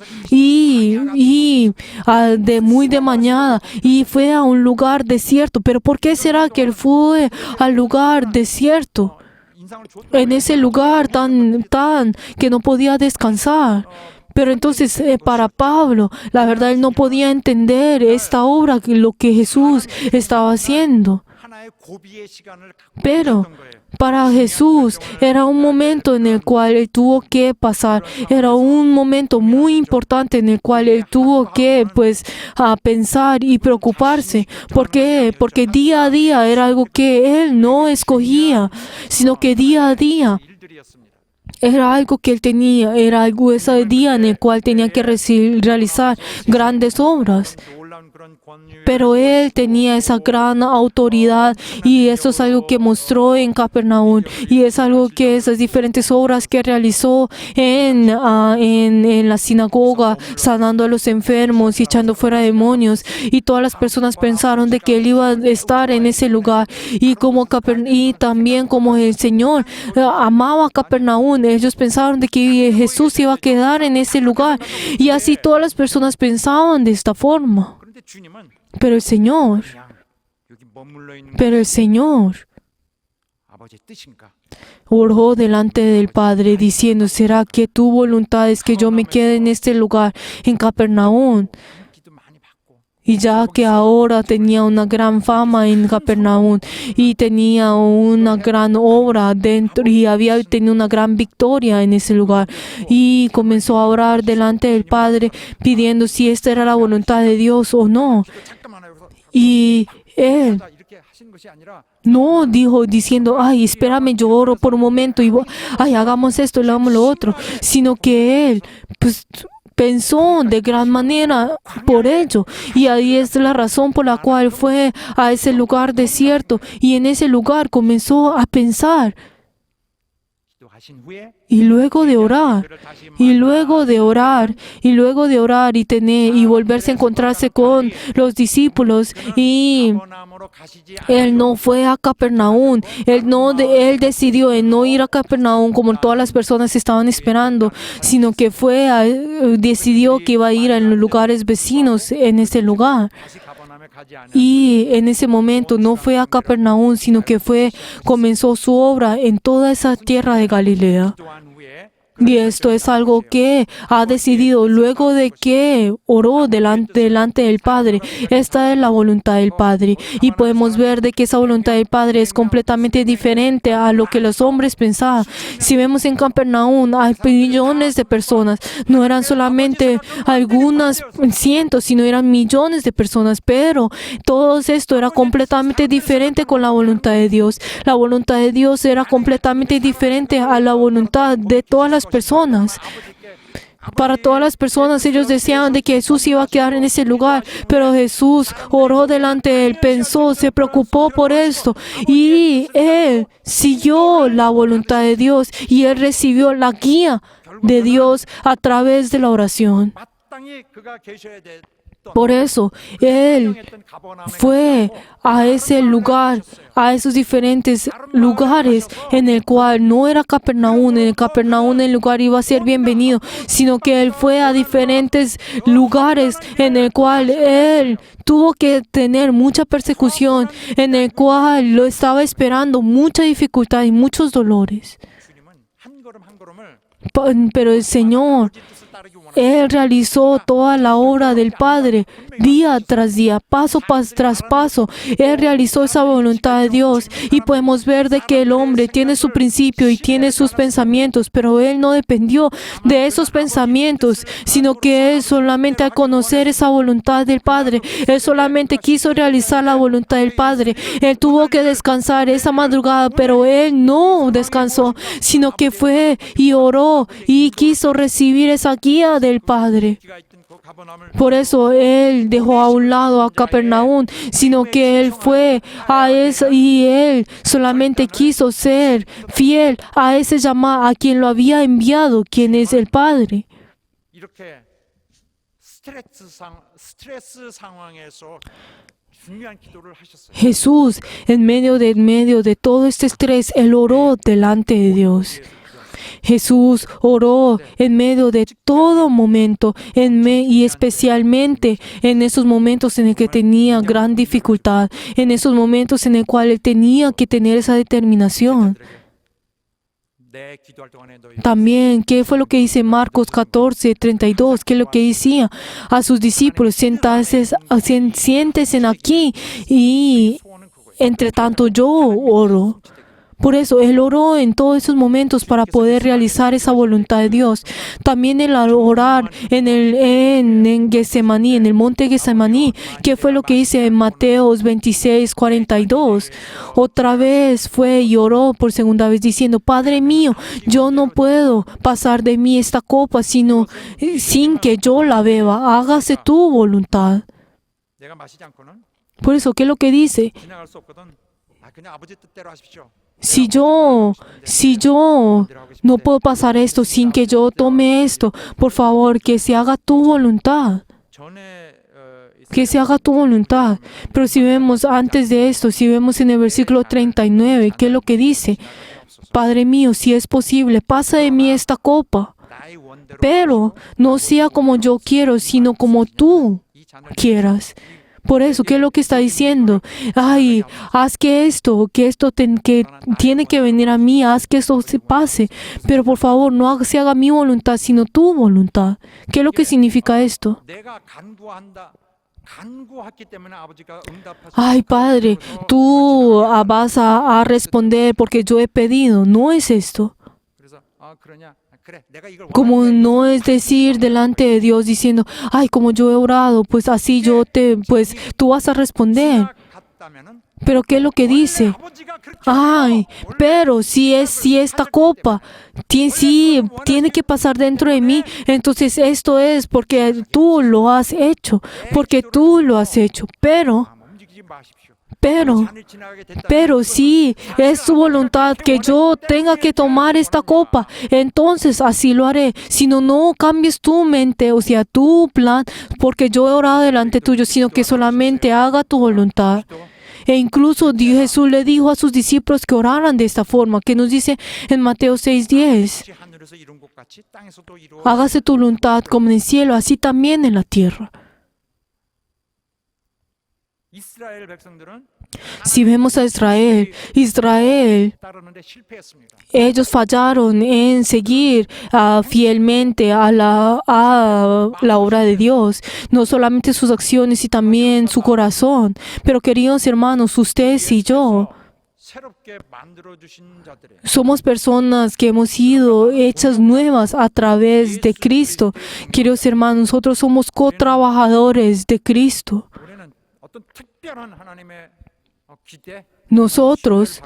de muy de mañana y fue a un lugar desierto. Pero ¿por qué será que él fue al lugar desierto? En ese lugar tan que no podía descansar. Pero entonces para Pablo, la verdad, él no podía entender esta obra, lo que Jesús estaba haciendo. Pero para Jesús era un momento en el cual él tuvo que pasar. Era un momento muy importante en el cual él tuvo que pensar y preocuparse. ¿Por qué? Porque día a día era algo que él no escogía, sino que día a día era algo que él tenía, era algo ese día en el cual tenía que realizar grandes obras. Pero él tenía esa gran autoridad, y eso es algo que mostró en Capernaum, y es algo que esas diferentes obras que realizó en la sinagoga, sanando a los enfermos y echando fuera demonios, y todas las personas pensaron de que él iba a estar en ese lugar, y también como el Señor amaba a Capernaum, ellos pensaron de que Jesús iba a quedar en ese lugar, y así todas las personas pensaban de esta forma. Pero el Señor oró delante del Padre diciendo: ¿será que tu voluntad es que yo me quede en este lugar, en Capernaum? Y ya que ahora tenía una gran fama en Capernaum y tenía una gran obra dentro y había tenido una gran victoria en ese lugar, y comenzó a orar delante del Padre pidiendo si esta era la voluntad de Dios o no. Y él no dijo diciendo: ay, espérame, yo oro por un momento y hagamos esto y hagamos lo otro, sino que él pensó de gran manera por ello, y ahí es la razón por la cual fue a ese lugar desierto, y en ese lugar comenzó a pensar 하신 후에 Y luego de orar, y luego de orar, y luego de orar y tener y volverse a encontrarse con los discípulos, y 가버나움으로 가시지 él no fue a Capernaum, él decidió en no ir a Capernaum como todas las personas estaban esperando, sino que decidió que iba a ir a los lugares vecinos en ese lugar. 다시 가버나움에 가지 않아 Y en ese momento no fue a Capernaum, sino que comenzó su obra en toda esa tierra de Galilea. 기도한 후에 Y esto es algo que ha decidido luego de que oró delante del Padre. Esta es la voluntad del Padre. Y podemos ver de que esa voluntad del Padre es completamente diferente a lo que los hombres pensaban. Si vemos en Capernaum, hay millones de personas. No eran solamente algunas cientos, sino eran millones de personas. Pero todo esto era completamente diferente con la voluntad de Dios. La voluntad de Dios era completamente diferente a la voluntad de todas las personas. Para todas las personas, ellos deseaban de que Jesús iba a quedar en ese lugar, pero Jesús oró delante de él, pensó, se preocupó por esto, y él siguió la voluntad de Dios, y él recibió la guía de Dios a través de la oración. 마땅히 그가 계셔야 됐던 Por eso, él 했던 가버나움에 fue a ese lugar, a esos diferentes lugares en el cual no era Capernaum, en el Capernaum el lugar iba a ser bienvenido, sino que él fue a diferentes lugares en el cual él tuvo que tener mucha persecución, en el cual lo estaba esperando mucha dificultad y muchos dolores. 주님은 한 걸음 한 걸음을 Pero el Señor, 뜻을 따르기 원하시는 Él realizó toda la obra del Padre, día tras día, paso tras paso. Él realizó esa voluntad de Dios y podemos ver de que el hombre tiene su principio y tiene sus pensamientos, pero Él no dependió de esos pensamientos, sino que Él solamente al conocer esa voluntad del Padre, Él solamente quiso realizar la voluntad del Padre. Él tuvo que descansar esa madrugada, pero Él no descansó, sino que fue y oró y quiso recibir esa guía del Padre. 기가 있던 그 가버나움을 Por eso Él dejó a un lado a Capernaum, sino que Él fue a eso y Él solamente quiso ser fiel a ese llamado, a quien lo había enviado, quien es el Padre. 이렇게 스트레스 상황에서 중요한 기도를 하셨어요. Jesús, en medio de todo este estrés, Él oró delante de Dios. Jesús oró en medio de todo momento y especialmente en esos momentos en el que tenía gran dificultad, en esos momentos en el cual Él tenía que tener esa determinación. 내 기도할 동안에 너희 También, ¿qué fue lo que dice Marcos 14:32? ¿Qué es lo que decía a sus discípulos? Siéntense aquí y 소원은 그거예요. entre tanto yo oro. Por eso, Él oró en todos esos momentos para poder realizar esa voluntad de Dios. También el orar en Getsemaní, en el monte Getsemaní, ¿qué fue lo que dice en Mateos 26:42? Otra vez fue y oró por segunda vez diciendo, Padre mío, yo no puedo pasar de mí esta copa sin que yo la beba. Hágase tu voluntad. 내가 마시지 않고는 Por eso, ¿qué es lo que dice? 지나갈 수 없거든. 그냥 아버지 뜻대로 하십시오. Si yo no puedo pasar esto sin que yo tome esto, por favor, que se haga tu voluntad. 전에 Que se haga tu voluntad. Pero si vemos antes de esto, si vemos en el versículo 39, ¿qué es lo que dice? Padre mío, si es posible, pasa de mí esta copa, 나의 원대로 pero no sea como yo quiero, sino como tú 이 잔을 quieras. Por eso, ¿qué es lo que está diciendo? Ay, haz que esto que tiene que venir a mí, haz que esto se pase. Pero por favor, no se haga mi voluntad, sino tu voluntad. ¿Qué es lo que significa esto? 내가 간구했기 때문에 아버지가 응답하시고 Ay, Padre, tú vas a responder porque yo he pedido. No es esto. 그래서 그러냐? 그래. 내가 이걸 Como no es decir delante de Dios diciendo, ay, como yo he orado, pues así pues tú vas a responder. 같다면은 Pero ¿qué es lo que dice? 아버지가 그렇게 Ay, pero si esta copa tiene que pasar dentro de mí, entonces esto es porque tú lo has hecho, Pero, 움직이지 마십시오. Pero si es su voluntad que yo tenga que tomar esta copa, entonces así lo haré. Si no, no cambies tu mente, o sea, tu plan, porque yo he orado delante tuyo, sino que solamente haga tu voluntad. E incluso Jesús le dijo a sus discípulos que oraran de esta forma, que nos dice en Mateo 6:10, hágase tu voluntad como en el cielo, así también en la tierra. Si vemos a Israel, ellos fallaron en seguir fielmente a la obra de Dios, no solamente sus acciones y también su corazón. Pero queridos hermanos, ustedes y yo somos personas que hemos sido hechas nuevas a través de Cristo. Queridos hermanos, nosotros somos co-trabajadores de Cristo. Nosotros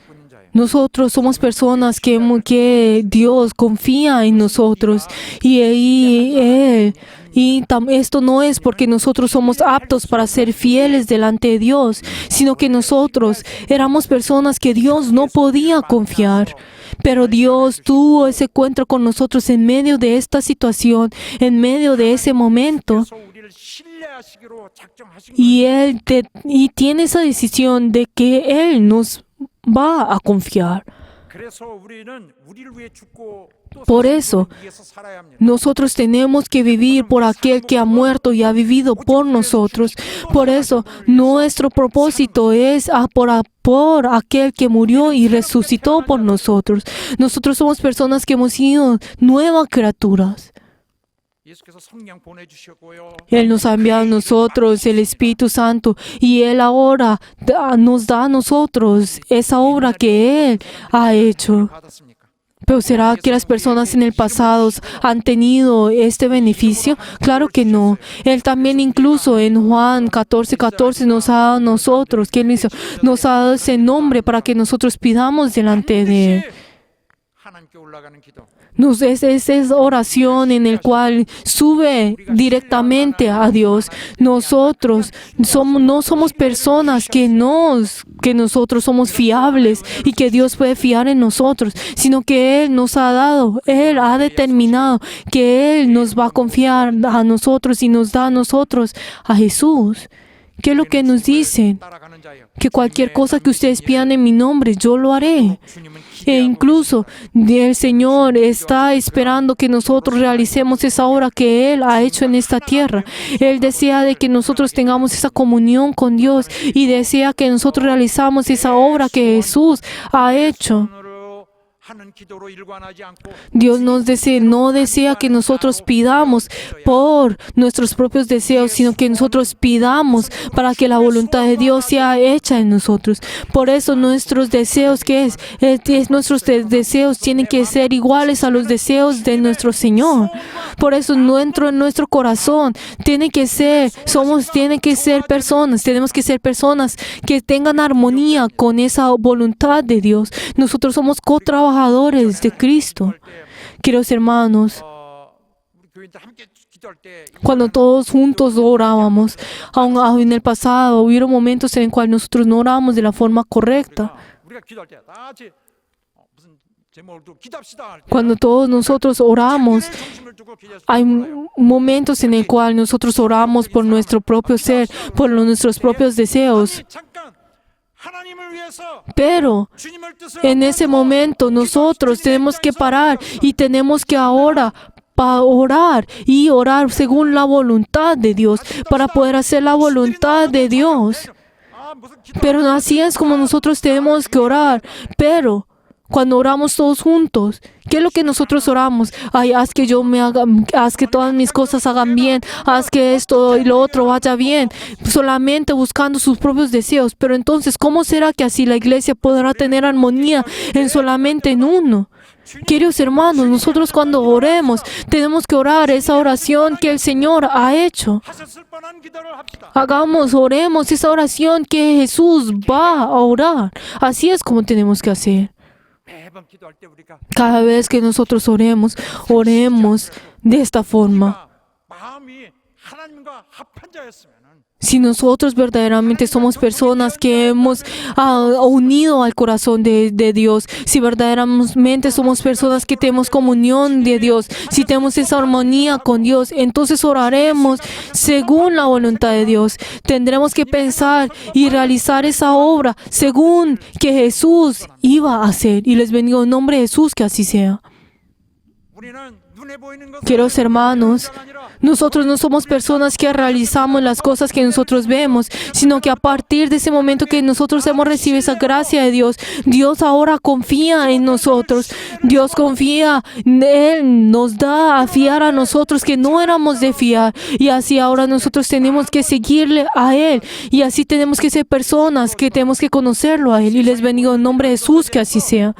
somos personas que Dios confía en nosotros y esto no es porque nosotros somos aptos para ser fieles delante de Dios, sino que nosotros éramos personas que Dios no podía confiar. Pero Dios tuvo ese encuentro con nosotros en medio de esta situación, en medio de ese momento. Y tiene esa decisión de que Él nos va a confiar. Por eso, nosotros tenemos que vivir por aquel que ha muerto y ha vivido por nosotros. Por eso, nuestro propósito es por aquel que murió y resucitó por nosotros. Nosotros somos personas que hemos sido nuevas criaturas. Él nos ha enviado a nosotros el Espíritu Santo y Él ahora nos da a nosotros esa obra que Él ha hecho. Pero ¿será que las personas en el pasado han tenido este beneficio? Claro que no. Él también incluso en Juan 14:14 nos ha dado a nosotros, ¿qué Él hizo? Nos ha dado ese nombre para que nosotros pidamos delante de Él. Es esa oración en la cual sube directamente a Dios. Nosotros no somos personas que nosotros somos fiables y que Dios puede fiar en nosotros, sino que Él nos ha dado, Él ha determinado que Él nos va a confiar a nosotros y nos da a nosotros a Jesús. ¿Qué es lo que nos dice? Que cualquier cosa que ustedes pidan en mi nombre, yo lo haré. E incluso el Señor está esperando que nosotros realicemos esa obra que Él ha hecho en esta tierra. Él desea de que nosotros tengamos esa comunión con Dios y desea que nosotros realizamos esa obra que Jesús ha hecho. Dios no desea que nosotros pidamos por nuestros propios deseos, sino que nosotros pidamos para que la voluntad de Dios sea hecha en nosotros. Por eso nuestros deseos, nuestros deseos tienen que ser iguales a los deseos de nuestro Señor. Por eso en nuestro corazón tenemos que ser personas que tengan armonía con esa voluntad de Dios. Nosotros somos co-trabajadores de Cristo. Queridos hermanos, cuando todos juntos orábamos, aún en el pasado hubieron momentos en los cuales nosotros no orábamos de la forma correcta. Cuando todos nosotros oramos, hay momentos en el cual nosotros oramos por nuestro propio ser, por nuestros propios deseos. Pero en ese momento nosotros tenemos que parar y tenemos que ahora orar según la voluntad de Dios para poder hacer la voluntad de Dios. Pero así es como nosotros tenemos que orar. Pero cuando oramos todos juntos, ¿qué es lo que nosotros oramos? Ay, haz que todas mis cosas hagan bien, haz que esto y lo otro vaya bien, solamente buscando sus propios deseos. Pero entonces, ¿cómo será que así la iglesia podrá tener armonía solamente en uno? Queridos hermanos, nosotros cuando oremos, tenemos que orar esa oración que el Señor ha hecho. Oremos esa oración que Jesús va a orar. Así es como tenemos que hacer. Cada vez que nosotros oremos de esta forma. Si nosotros verdaderamente somos personas que hemos unido al corazón de Dios, si verdaderamente somos personas que tenemos comunión de Dios, si tenemos esa armonía con Dios, entonces oraremos según la voluntad de Dios. Tendremos que pensar y realizar esa obra según que Jesús iba a hacer. Y les bendigo en nombre de Jesús, que así sea. Queridos hermanos, nosotros no somos personas que realizamos las cosas que nosotros vemos, sino que a partir de ese momento que nosotros hemos recibido esa gracia de Dios, Dios ahora confía en nosotros. Dios confía, Él nos da a fiar a nosotros que no éramos de fiar. Y así ahora nosotros tenemos que seguirle a Él. Y así tenemos que ser personas que tenemos que conocerlo a Él. Y les bendigo en nombre de Jesús, que así sea.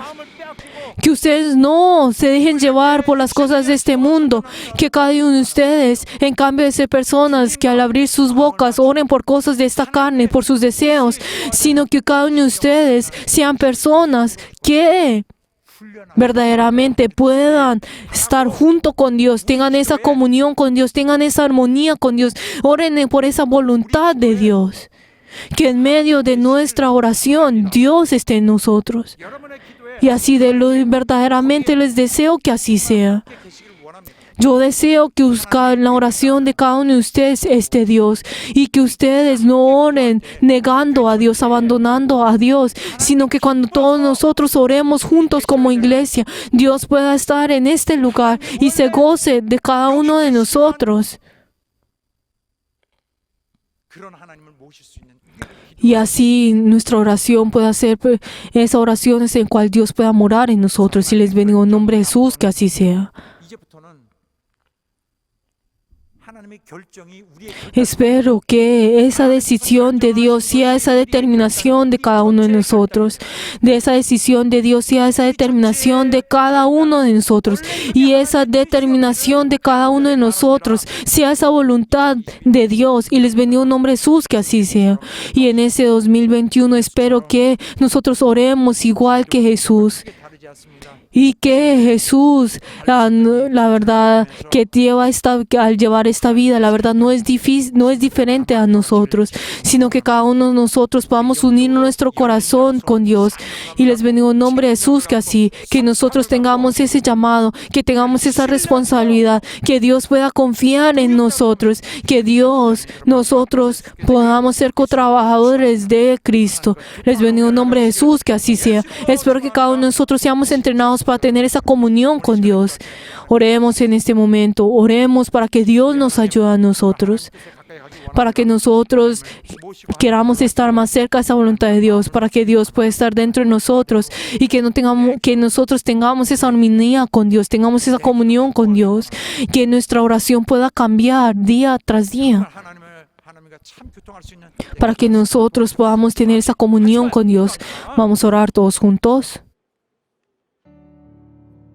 Que ustedes no se dejen llevar por las cosas de este mundo. Que cada uno de ustedes, en cambio de ser personas que al abrir sus bocas oren por cosas de esta carne, por sus deseos, sino que cada uno de ustedes sean personas que verdaderamente puedan estar junto con Dios, tengan esa comunión con Dios, tengan esa armonía con Dios, oren por esa voluntad de Dios. Que en medio de nuestra oración Dios esté en nosotros. Y así verdaderamente les deseo que así sea. Yo deseo que en la oración de cada uno de ustedes esté Dios y que ustedes no oren negando a Dios, abandonando a Dios, sino que cuando todos nosotros oremos juntos como iglesia, Dios pueda estar en este lugar y se goce de cada uno de nosotros. Y así nuestra oración pueda ser esa oración en la cual Dios pueda morar en nosotros. Y les bendigo en nombre de Jesús, que así sea. Espero que esa decisión de Dios sea esa determinación de cada uno de nosotros. De esa decisión de Dios sea esa determinación de cada uno de nosotros. Y esa determinación de cada uno de nosotros sea esa voluntad de Dios. Y les bendigo en nombre de Jesús, que así sea. Y en ese 2021 espero que nosotros oremos igual que Jesús. Y que Jesús, la verdad, que al llevar esta vida, la verdad no es difícil, no es diferente a nosotros, sino que cada uno de nosotros podamos unir nuestro corazón con Dios. Y les bendigo en nombre de Jesús, que así, que nosotros tengamos ese llamado, que tengamos esa responsabilidad, que Dios pueda confiar en nosotros, que nosotros podamos ser cotrabajadores de Cristo. Les bendigo en nombre de Jesús, que así sea. Espero que cada uno de nosotros seamos entrenados para tener esa comunión con Dios. Oremos en este momento, oremos para que Dios nos ayude a nosotros, para que nosotros queramos estar más cerca de esa voluntad de Dios, para que Dios pueda estar dentro de nosotros y que nosotros tengamos esa armonía con Dios, tengamos esa comunión con Dios, que nuestra oración pueda cambiar día tras día, para que nosotros podamos tener esa comunión con Dios. Vamos a orar todos juntos.